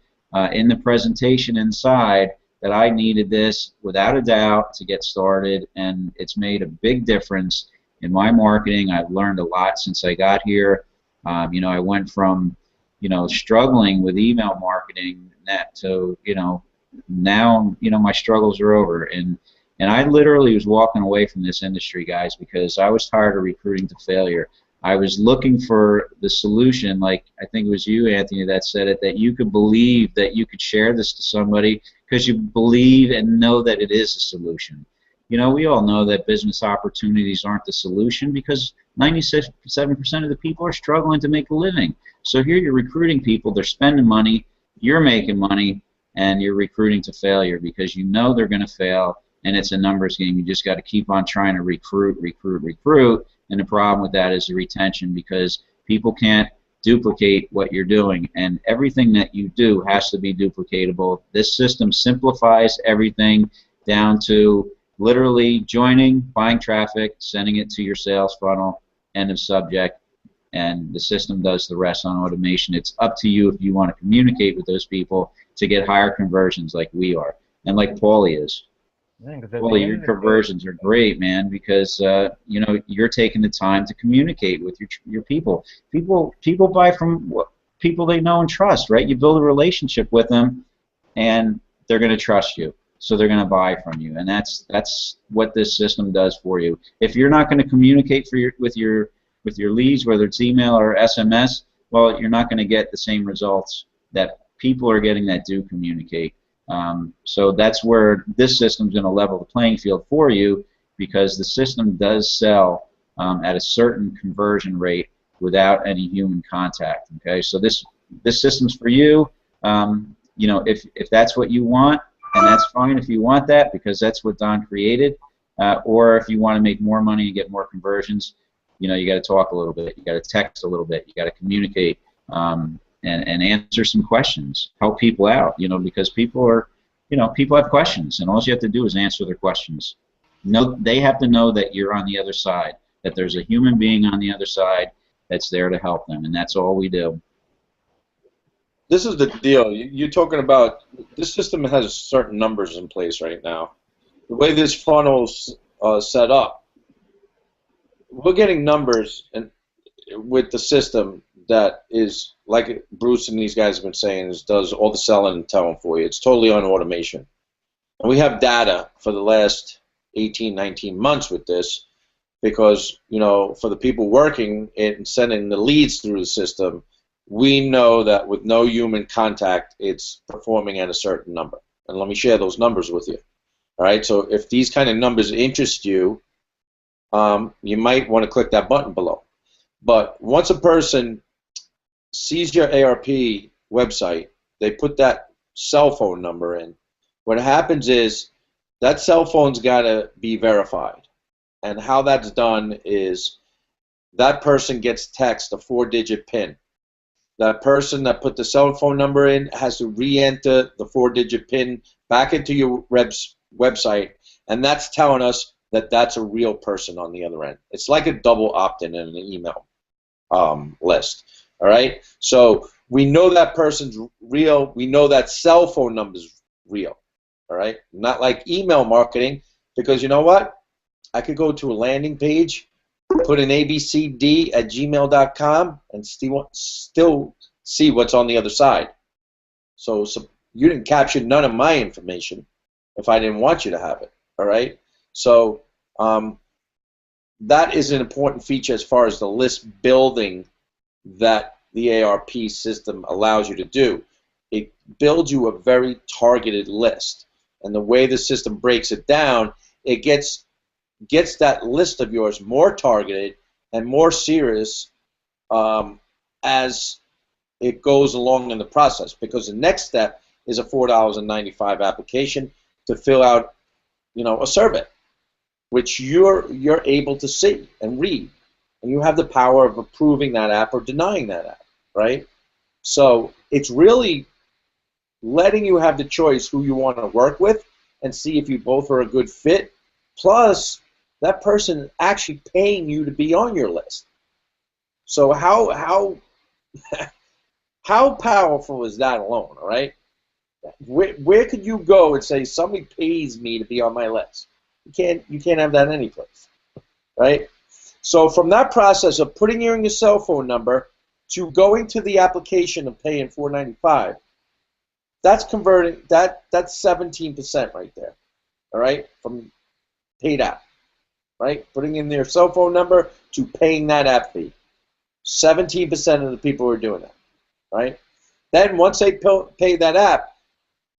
in the presentation inside that I needed this without a doubt to get started, and it's made a big difference in my marketing. I've learned a lot since I got here. You know, I went from, you know, struggling with email marketing to, you know, now, you know, my struggles are over. And I literally was walking away from this industry, guys, because I was tired of recruiting to failure. I was looking for the solution, like I think it was you, Anthony, that said it, that you could believe that you could share this to somebody because you believe and know that it is a solution. You know, we all know that business opportunities aren't the solution because 97% of the people are struggling to make a living. So here you're recruiting people, they're spending money, you're making money, and you're recruiting to failure because you know they're going to fail, and it's a numbers game. You just got to keep on trying to recruit. And the problem with that is the retention, because people can't duplicate what you're doing, and everything that you do has to be duplicatable. This system simplifies everything down to literally joining, buying traffic, sending it to your sales funnel, end of subject, and the system does the rest on automation. It's up to you if you want to communicate with those people to get higher conversions like we are, and like Paulie is. Well, your conversions are great, man, because you know, you're taking the time to communicate with your people. People buy from people they know and trust, right? You build a relationship with them, and they're going to trust you, so they're going to buy from you, and that's what this system does for you. If you're not going to communicate with your leads, whether it's email or SMS, well, you're not going to get the same results that people are getting that do communicate. So that's where this system is going to level the playing field for you, because the system does sell at a certain conversion rate without any human contact. Okay, so this system's for you. You know, if that's what you want, and that's fine if you want that, because that's what Don created. Or if you want to make more money and get more conversions, you know, you got to talk a little bit, you got to text a little bit, you got to communicate, and answer some questions, help people out, you know, because people are, you know, people have questions, and all you have to do is answer their questions. No, they have to know that you're on the other side, that there's a human being on the other side that's there to help them, and that's all we do. This is the deal. You're talking about, this system has certain numbers in place right now. The way this funnel's set up, we're getting numbers with the system that is, like Bruce and these guys have been saying, does all the selling and telling for you. It's totally on automation. And we have data for the last 18, 19 months with this because, you know, for the people working and sending the leads through the system, we know that with no human contact, it's performing at a certain number. And let me share those numbers with you. All right, so if these kind of numbers interest you, you might want to click that button below. But once a person sees your ARP website, they put that cell phone number in. What happens is that cell phone's got to be verified. And how that's done is that person gets text a 4-digit PIN. That person that put the cell phone number in has to re-enter the 4-digit PIN back into your website, and that's telling us that that's a real person on the other end. It's like a double opt-in in an email list. All right, so we know that person's real. We know that cell phone number's real. All right, not like email marketing, because you know what? I could go to a landing page, put in abcd@gmail.com, and still see what's on the other side. So you didn't capture none of my information if I didn't want you to have it. All right, so that is an important feature as far as the list building that the ARP system allows you to do. It builds you a very targeted list, and the way the system breaks it down, it gets that list of yours more targeted and more serious as it goes along in the process, because the next step is a $4.95 application to fill out, you know, a survey, which you're able to see and read, and you have the power of approving that app or denying that app, right? So it's really letting you have the choice who you want to work with and see if you both are a good fit, plus that person actually paying you to be on your list. So how powerful is that alone, all right? Where could you go and say somebody pays me to be on my list? You can't have that any place, right? So from that process of putting in your cell phone number to going to the application and paying $4.95, that's converting. That's 17% right there, all right, from paid app, right? Putting in their cell phone number to paying that app fee. 17% of the people are doing that, right? Then once they pay that app,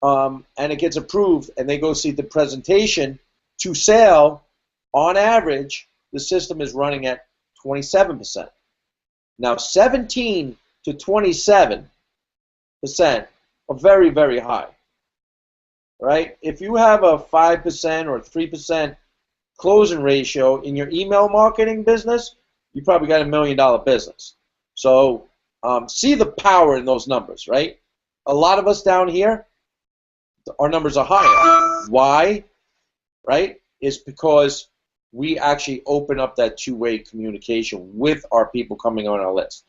and it gets approved, and they go see the presentation to sale, on average, the system is running at 27%. Now, 17 to 27% are very, very high, right? If you have a 5% or 3% closing ratio in your email marketing business, you probably got $1 million business. So see the power in those numbers, right? A lot of us down here, our numbers are higher. Why? Right? It's because we actually open up that two-way communication with our people coming on our list.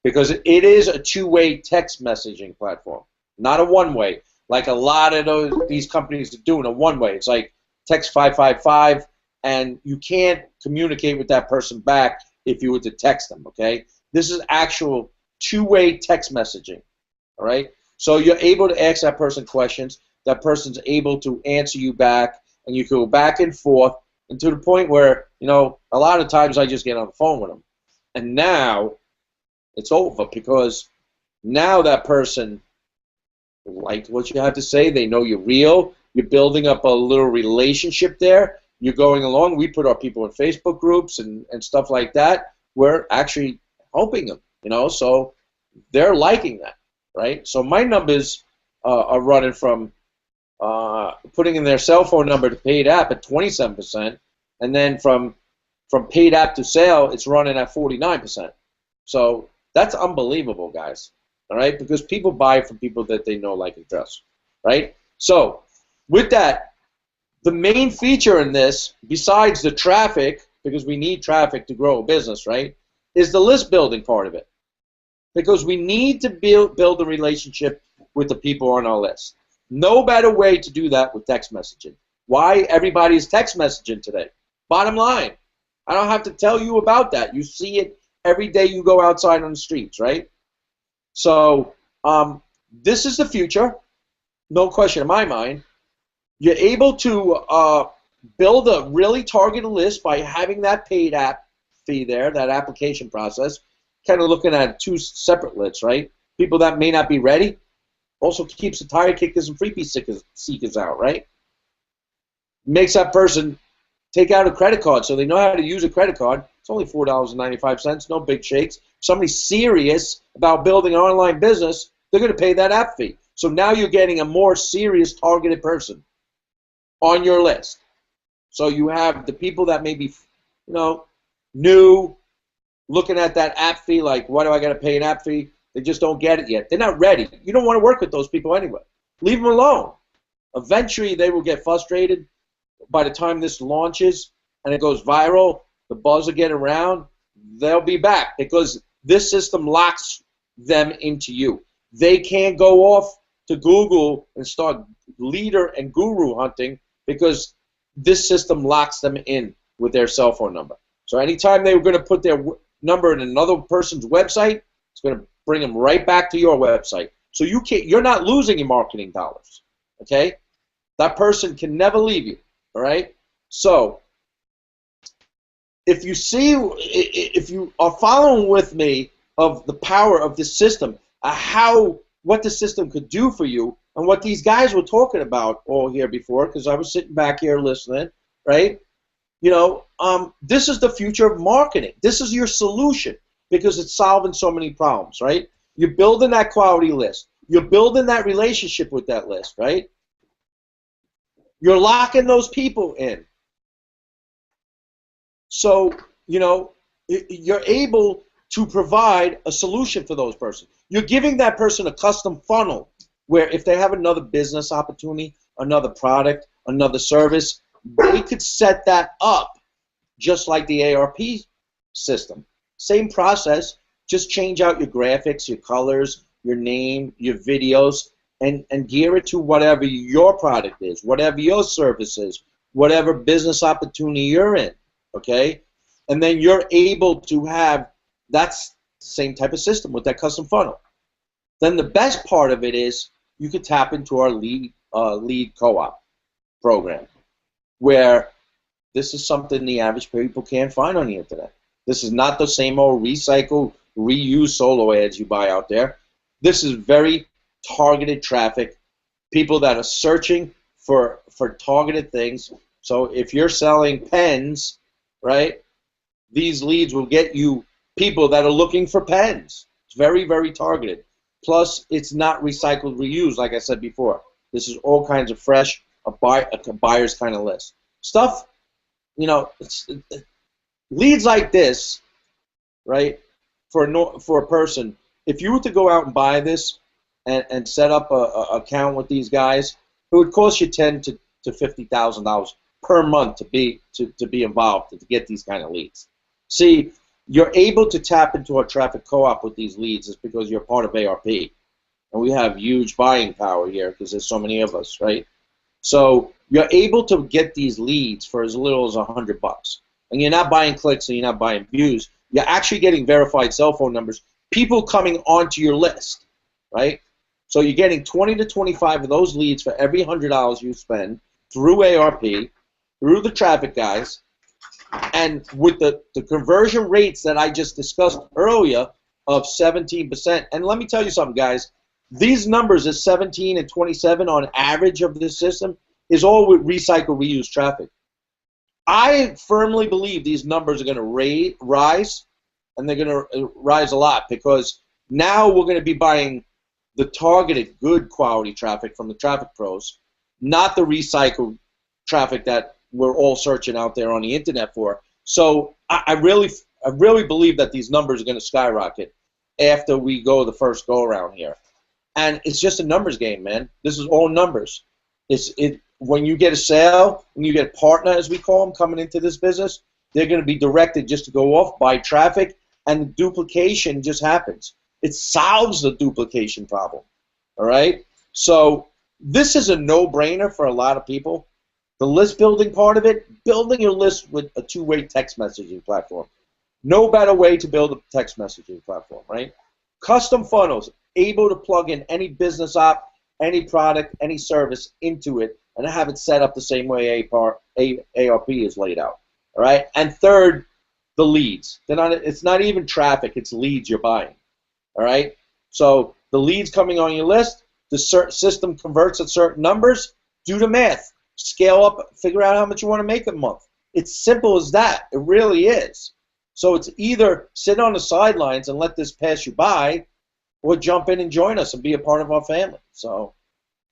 Because it is a two-way text messaging platform, not a one-way. Like a lot of these companies are doing a one-way. It's like text 555, and you can't communicate with that person back if you were to text them, okay? This is actual two-way text messaging, all right? So you're able to ask that person questions. That person's able to answer you back, and you go back and forth, and to the point where, you know, a lot of times I just get on the phone with them. And now it's over, because now that person liked what you had to say. They know you're real. You're building up a little relationship there. you're going along. We put our people in Facebook groups and stuff like that. We're actually helping them, you know, so they're liking that, right? So my numbers are running from putting in their cell phone number to paid app at 27%, and then from paid app to sale, it's running at 49%. So that's unbelievable, guys, all right? Because people buy from people that they know, like, and trust, right? So with that, the main feature in this, besides the traffic, because we need traffic to grow a business, right, is the list building part of it. Because we need to build a relationship with the people on our list. No better way to do that with text messaging. Why everybody is text messaging today? Bottom line, I don't have to tell you about that. You see it every day you go outside on the streets, right? So this is the future, no question in my mind. You're able to build a really targeted list by having that paid app fee there, that application process, kind of looking at two separate lists, right? People that may not be ready, also keeps the tire kickers and freebie seekers out, right? Makes that person take out a credit card so they know how to use a credit card. It's only $4.95, no big shakes. Somebody's serious about building an online business, they're going to pay that app fee. So now you're getting a more serious targeted person on your list. So you have the people that may be, you know, new, looking at that app fee like, why do I got to pay an app fee? They just don't get it yet. They're not ready. You don't want to work with those people anyway. Leave them alone. Eventually they will get frustrated. By the time this launches and it goes viral, the buzz will get around, they'll be back because this system locks them into you. They can't go off to Google and start leader and guru hunting because this system locks them in with their cell phone number. So anytime they were going to put their number in another person's website, it's going to bring them right back to your website. So you're not losing your marketing dollars, okay? That person can never leave you. All right. So, if you are following with me of the power of this system, what the system could do for you, and what these guys were talking about all here before, because I was sitting back here listening, right? You know, this is the future of marketing. This is your solution because it's solving so many problems, right? You're building that quality list. You're building that relationship with that list, right? You're locking those people in. So, you know, you're able to provide a solution for those persons. You're giving that person a custom funnel where if they have another business opportunity, another product, another service, they could set that up just like the ARP system. Same process, just change out your graphics, your colors, your name, your videos, and gear it to whatever your product is, whatever your service is, whatever business opportunity you're in, okay? And then you're able to have that same type of system with that custom funnel. Then the best part of it is you could tap into our lead co-op program, where this is something the average people can't find on the internet. This is not the same old recycle, reuse solo ads you buy out there. This is very targeted traffic, people that are searching for targeted things. So if you're selling pens, right, these leads will get you people that are looking for pens. It's very, very targeted. Plus, it's not recycled, reused, like I said before. This is all kinds of fresh, a buyer's kind of list. Stuff, you know, leads like this, right, for a person, if you were to go out and buy this, and set up a account with these guys, it would cost you $10,000 to $50,000 per month to be involved and to get these kind of leads. See, you're able to tap into our traffic co-op with these leads is because you're part of ARP, and we have huge buying power here because there's so many of us, right? So you're able to get these leads for as little as $100, and you're not buying clicks and you're not buying views. You're actually getting verified cell phone numbers, people coming onto your list, right? So you're getting 20 to 25 of those leads for every $100 you spend through ARP, through the traffic guys, and with the conversion rates that I just discussed earlier of 17%. And let me tell you something, guys. These numbers is 17 and 27 on average of this system is all with recycle, reuse traffic. I firmly believe these numbers are going to rise, and they're going to rise a lot, because now we're going to be buying the targeted, good quality traffic from the traffic pros, not the recycled traffic that we're all searching out there on the internet for. So I really believe that these numbers are going to skyrocket after we go the first go around here. And it's just a numbers game, man. This is all numbers. When you get a sale, when you get a partner, as we call them, coming into this business, they're going to be directed just to go off, buy traffic, and the duplication just happens. It solves the duplication problem, all right? So this is a no-brainer for a lot of people. The list building part of it, building your list with a two-way text messaging platform. No better way to build a text messaging platform, right? Custom funnels, able to plug in any business app, any product, any service into it, and have it set up the same way ARP is laid out, all right? And third, the leads. It's not even traffic, it's leads you're buying, all right? So the leads coming on your list, the system converts at certain numbers, do the math. Scale up, figure out how much you want to make a month. It's simple as that. It really is. So it's either sit on the sidelines and let this pass you by, or jump in and join us and be a part of our family. So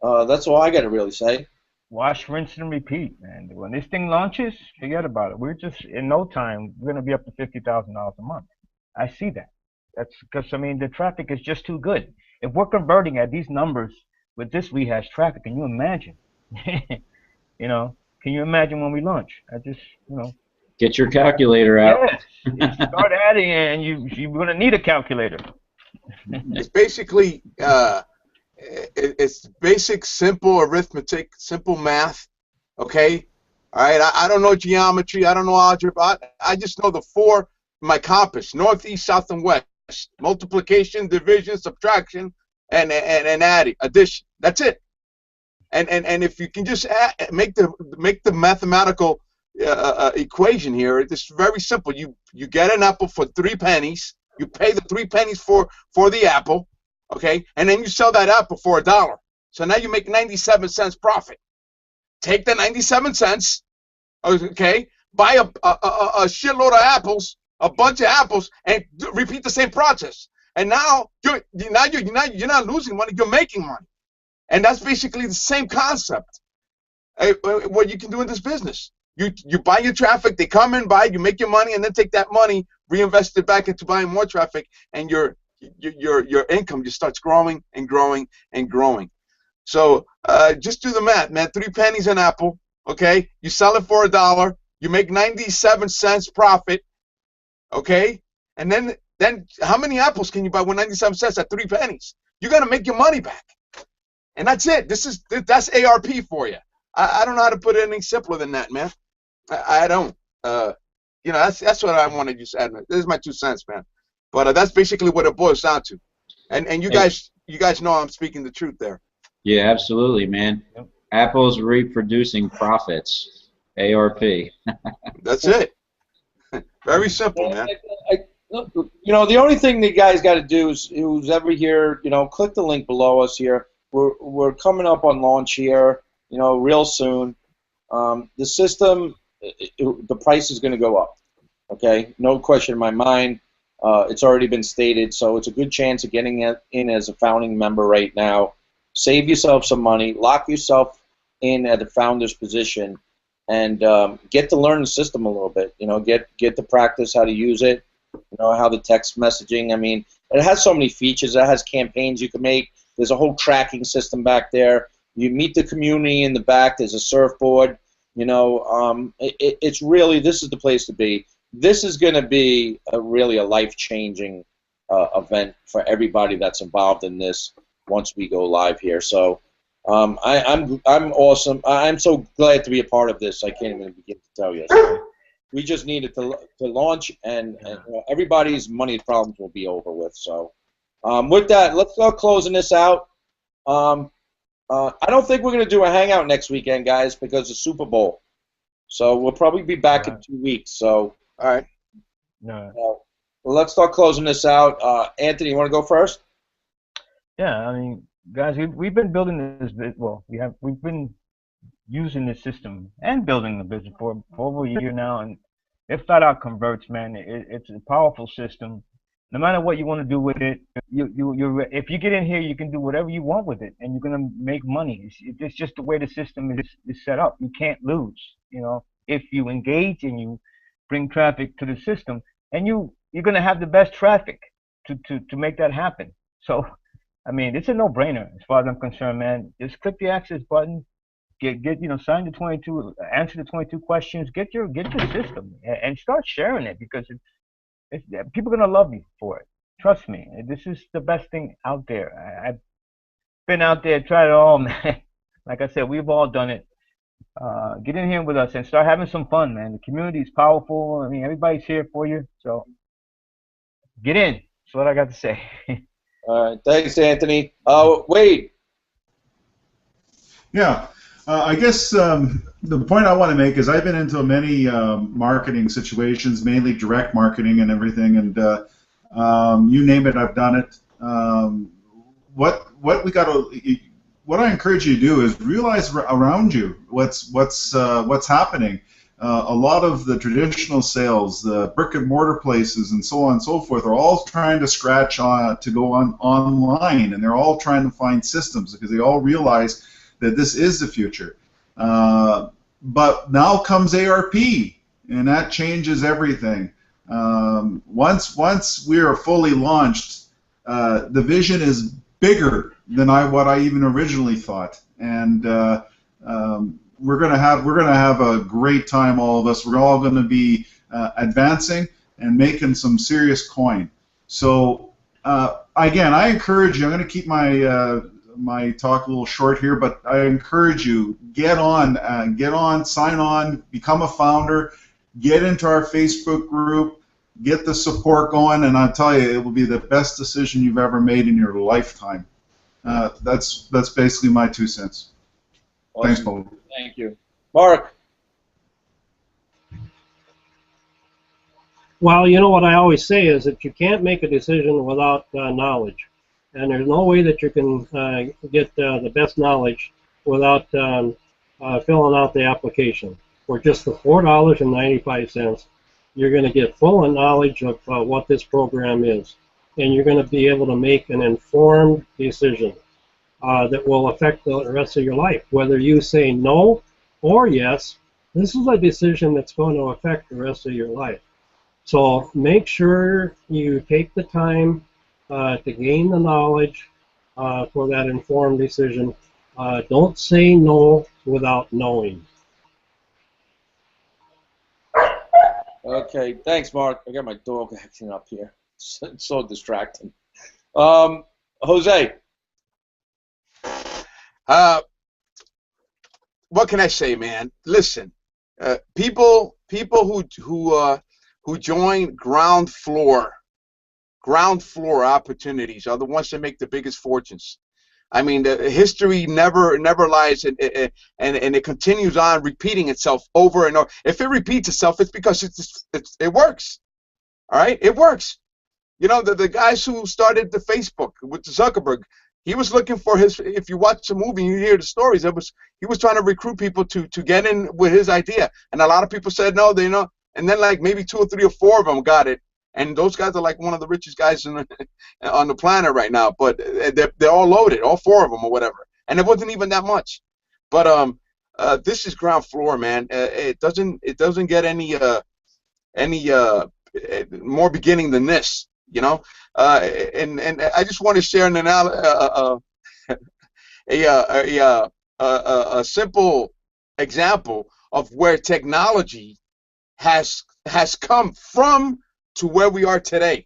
that's all I got to really say. Wash, rinse, and repeat, man. When this thing launches, forget about it. We're just, in no time, we're going to be up to $50,000 a month. I see that. That's because, I mean, the traffic is just too good. If we're converting at these numbers with this rehash traffic, can you imagine? You know, can you imagine when we launch? Get your calculator out. Yes, start adding, and you're going to need a calculator. It's basically it's basic, simple arithmetic, simple math. Okay, all right. I don't know geometry. I don't know algebra. I just know the four, my compass: north, east, south, and west. Multiplication, division, subtraction, and adding, addition. That's it. And if you can just make the mathematical equation here, it's very simple. You get an apple for 3 pennies. You pay the 3 pennies for the apple, okay, and then you sell that apple for $1. So now you make 97 cents profit. Take the 97 cents, okay, buy a shitload of apples, a bunch of apples, and repeat the same process. And now you're not losing money. You're making money. And that's basically the same concept. What you can do in this business. You buy your traffic, they come and buy, you make your money, and then take that money, reinvest it back into buying more traffic, and your income just starts growing and growing and growing. So just do the math, man. 3 pennies an apple, okay? You sell it for $1, you make 97 cents profit, okay? And then how many apples can you buy with 97 cents at 3 pennies? You're gonna make your money back. And that's it. That's ARP for you. I don't know how to put it any simpler than that, man. I don't. That's what I wanted you to say. This is my 2 cents, man. But that's basically what it boils down to. And you guys know I'm speaking the truth there. Yeah, absolutely, man. Yep. Apple's reproducing profits. ARP. That's it. Very simple, man. The only thing the guys got to do is, who's ever here, click the link below us here. We're coming up on launch here, real soon. The system, the price is going to go up, okay? No question in my mind. It's already been stated, so it's a good chance of getting in as a founding member right now. Save yourself some money, lock yourself in at the founder's position, and get to learn the system a little bit. Get to practice how to use it, how the text messaging, I mean, it has so many features. It has campaigns you can make. There's a whole tracking system back there. You meet the community in the back. There's a surfboard. It's really, this is the place to be. This is going to be really a life-changing event for everybody that's involved in this once we go live here. So I'm awesome. I'm so glad to be a part of this. I can't even begin to tell you. So we just needed to launch, and everybody's money problems will be over with. So. With that, let's start closing this out. I don't think we're going to do a hangout next weekend, guys, because of Super Bowl. So we'll probably be back in 2 weeks. So, all right. No. Let's start closing this out. Anthony, you want to go first? Yeah, I mean, guys, we've been building this. Well, we've been using the system and building the business for over a year now, and it flat out converts, man. It's a powerful system. No matter what you want to do with it, if you get in here, you can do whatever you want with it, and you're gonna make money. It's just the way the system is set up. You can't lose, you know, if you engage and you bring traffic to the system, and you're gonna have the best traffic to make that happen. So, I mean, it's a no-brainer as far as I'm concerned, man. Just click the access button, sign the 22, answer the 22 questions, get your system, and start sharing it, because people are gonna love you for it. Trust me, this is the best thing out there. I've been out there, tried it all, man. Like I said, we've all done it. Get in here with us and start having some fun, man. The community is powerful. I mean, everybody's here for you, so get in. That's what I got to say. All right, thanks, Anthony. Wade. Yeah, I guess the point I want to make is I've been into many marketing situations, mainly direct marketing and everything, and you name it, I've done it. What I encourage you to do is realize around you what's happening. A lot of the traditional sales, the brick and mortar places, and so on and so forth, are all trying to scratch on to go online, and they're all trying to find systems because they all realize that this is the future. But now comes ARP, and that changes everything. Once we are fully launched, the vision is bigger than what I even originally thought, and we're gonna have a great time, all of us. We're all going to be advancing and making some serious coin. So again, I encourage you. I'm going to keep my talk a little short here, but I encourage you, get on, sign on, become a founder, get into our Facebook group, get the support going, and I'll tell you, it will be the best decision you've ever made in your lifetime. That's basically my 2 cents. Awesome. Thanks, Paul. Thank you. Mark. Well, you know what I always say is that you can't make a decision without knowledge. And there's no way that you can get the best knowledge without filling out the application. For just the $4.95, you're going to get full knowledge of what this program is. And you're going to be able to make an informed decision that will affect the rest of your life. Whether you say no or yes, this is a decision that's going to affect the rest of your life. So make sure you take the time to gain the knowledge for that informed decision. Don't say no without knowing. Okay, thanks, Mark. I got my dog acting up here. It's so distracting. Jose. What can I say, man? Listen, people who join ground floor opportunities are the ones that make the biggest fortunes. I mean, the history never lies, and it continues on repeating itself over and over. If it repeats itself, it's because it works. All right, it works. You know, the guys who started the Facebook with Zuckerberg, he was looking for his. If you watch the movie, you hear the stories. He was trying to recruit people to get in with his idea, and a lot of people said no. They know, and then like maybe 2 or 3 or 4 of them got it. And those guys are like one of the richest guys on the planet right now. But they're all loaded, all 4 of them or whatever. And it wasn't even that much. But this is ground floor, man. It doesn't get any more beginning than this, you know. And I just want to share a simple example of where technology has come from to where we are today.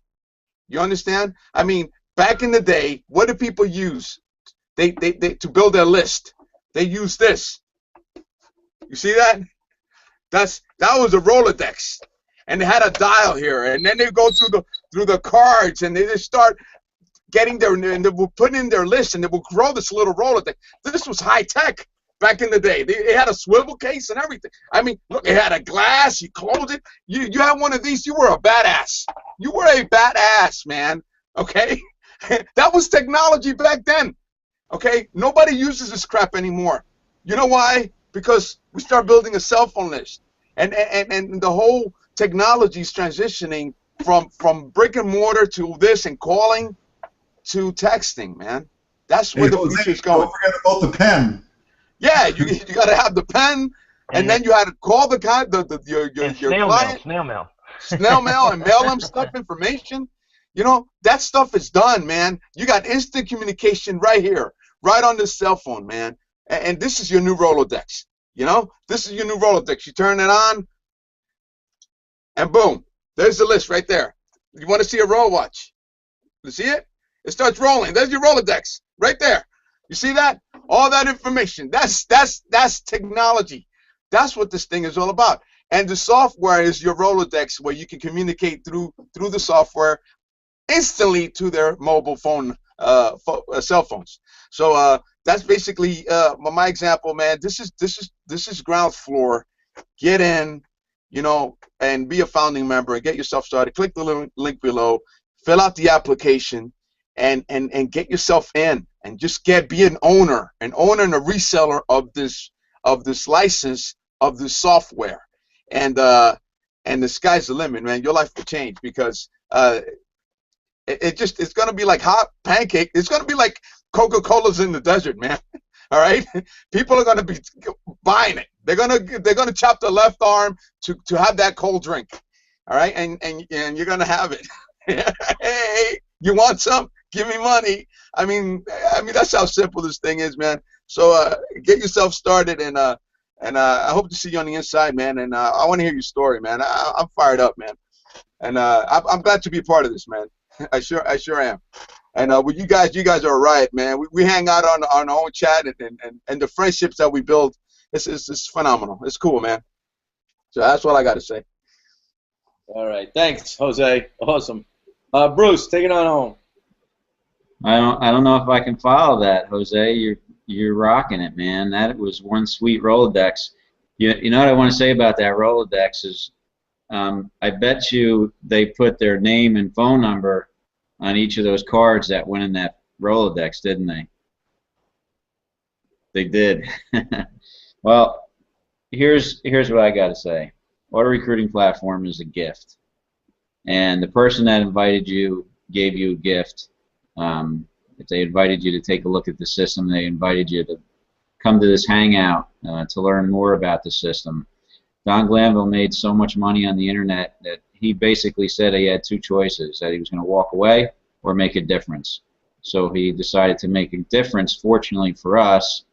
You understand? I mean, back in the day, what did people use? They to build their list. They used this. You see that? That was a Rolodex, and they had a dial here, and then they go through the cards, and they just start getting and they will put in their list, and they will grow this little Rolodex. This was high tech. Back in the day, they had a swivel case and everything. I mean, look, it had a glass. You close it. You had one of these. You were a badass. You were a badass, man. Okay, that was technology back then. Okay, nobody uses this crap anymore. You know why? because we start building a cell phone list, and the whole technology is transitioning from brick and mortar to this and calling to texting, man. That's where Hey, the Jose, future is going. don't forget about the pen. Yeah, you got to have the pen, and then you had to call the guy, your client, snail mail, and mail them stuff, information. You know, that stuff is done, man. You got instant communication right here, right on this cell phone, man. And this is your new Rolodex. You know, this is your new Rolodex. You turn it on, and boom, there's the list right there. You want to see a roll? Watch. You see it? It starts rolling. There's your Rolodex right there. You see that? All that information. That's technology. That's what this thing is all about. And the software is your Rolodex, where you can communicate through the software instantly to their mobile phone, cell phones. So that's basically my example, man. This is ground floor. Get in, you know, and be a founding member and get yourself started. Click the link below. Fill out the application. And get yourself in, and just be an owner and a reseller of this license, of this software, and the sky's the limit, man. Your life will change, because it's gonna be like hot pancake. It's gonna be like Coca-Cola's in the desert, man. All right, people are gonna be buying it. They're gonna chop their left arm to have that cold drink. All right, and you're gonna have it. Hey, you want some? Give me money. I mean, that's how simple this thing is, man. So get yourself started, and I hope to see you on the inside, man. And I want to hear your story, man. I'm fired up, man. And I'm glad to be a part of this, man. I sure am. And with you guys are a riot, man. We hang out on our own chat, and the friendships that we build, it's phenomenal. It's cool, man. So that's what I got to say. All right, thanks, Jose. Awesome. Bruce, take it on home. I don't know if I can follow that, Jose. You're rocking it, man. That was one sweet Rolodex. You know what I want to say about that Rolodex is, I bet you they put their name and phone number on each of those cards that went in that Rolodex, didn't they? They did. Well, here's what I got to say. Auto recruiting platform is a gift, and the person that invited you gave you a gift. If they invited you to take a look at the system, they invited you to come to this hangout to learn more about the system. Don Glanville made so much money on the internet that he basically said he had two choices, that he was going to walk away or make a difference. So he decided to make a difference, fortunately for us,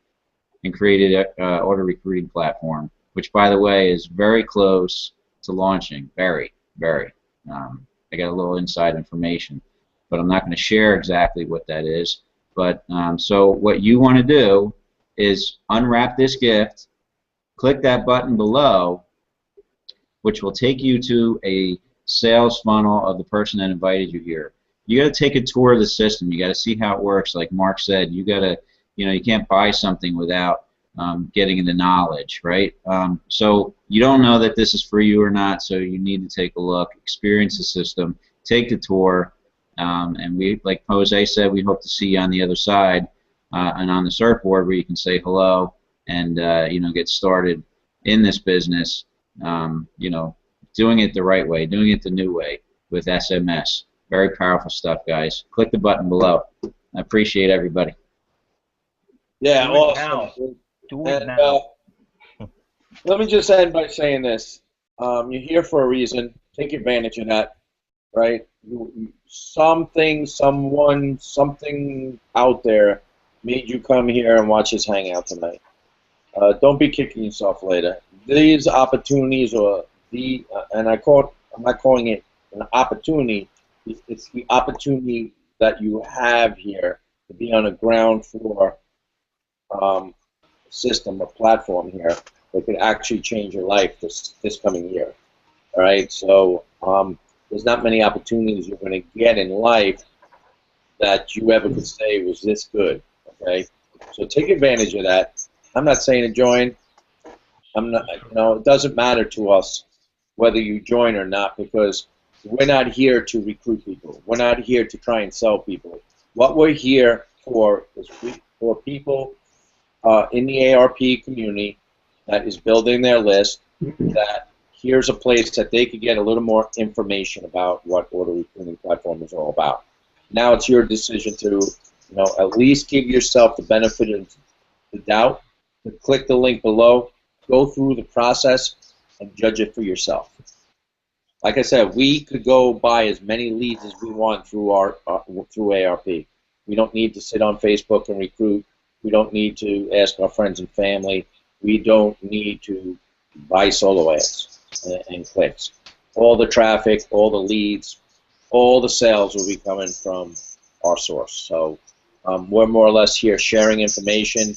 and created an auto recruiting platform, which, by the way, is very close to launching. Very, very. I got a little inside information, but I'm not going to share exactly what that is. But so what you want to do is unwrap this gift, click that button below, which will take you to a sales funnel of the person that invited you here. You got to take a tour of the system. You got to see how it works. Like Mark said, you got to, you can't buy something without getting the knowledge, right? So you don't know that this is for you or not, so you need to take a look, experience the system, take the tour, and we, like Jose said, we hope to see you on the other side and on the surfboard where you can say hello and get started in this business. Doing it the right way, doing it the new way with SMS. Very powerful stuff, guys. Click the button below. I appreciate everybody. Yeah, awesome. Do it now. Let me just end by saying this. You're here for a reason. Take advantage of that, right? Something, someone, something out there made you come here and watch us hang out tonight. Don't be kicking yourself later. These opportunities, and I'm not calling it an opportunity. It's the opportunity that you have here to be on a ground floor system or platform here that could actually change your life this coming year. All right, so there's not many opportunities you're going to get in life that you ever could say was this good. Okay, so take advantage of that. I'm not saying to join. I'm not. It doesn't matter to us whether you join or not, because we're not here to recruit people. We're not here to try and sell people. What we're here for is for people in the ARP community that is building their list, that here's a place that they could get a little more information about what order recruiting platform is all about. Now it's your decision to, you know, at least give yourself the benefit of the doubt, to click the link below, go through the process, and judge it for yourself. Like I said, we could go buy as many leads as we want through through ARP. We don't need to sit on Facebook and recruit. We don't need to ask our friends and family. We don't need to buy solo ads and clicks. All the traffic, all the leads, all the sales will be coming from our source. So we're more or less here sharing information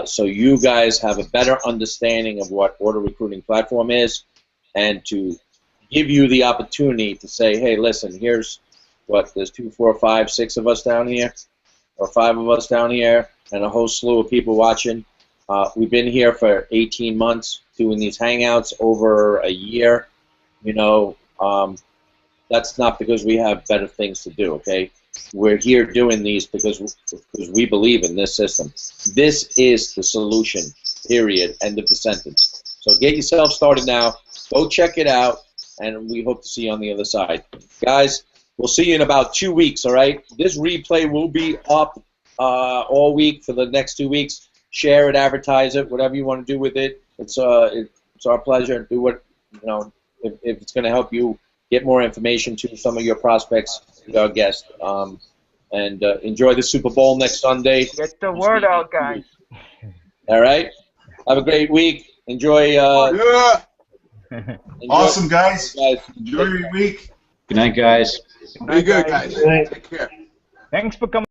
so you guys have a better understanding of what order recruiting platform is, and to give you the opportunity to say, hey, listen, here's what, there's 2, 4, 5, 6 of us down here, or 5 of us down here, and a whole slew of people watching. We've been here for 18 months doing these Hangouts, over a year. You know, that's not because we have better things to do, okay? We're here doing these because we believe in this system. This is the solution, period, end of the sentence. So get yourself started now. Go check it out, and we hope to see you on the other side. Guys, we'll see you in about 2 weeks, all right? This replay will be up all week for the next 2 weeks. Share it, advertise it, whatever you want to do with it. It's our pleasure. Do what, you know, if it's going to help you get more information to some of your prospects, our guests. And enjoy the Super Bowl next Sunday. Get the word out, guys. All right? Have a great week. Enjoy. Yeah. Enjoy. Awesome, guys. Guys. Enjoy your week. Good night, guys. Be good, guys. Good night. Take care. Thanks for coming.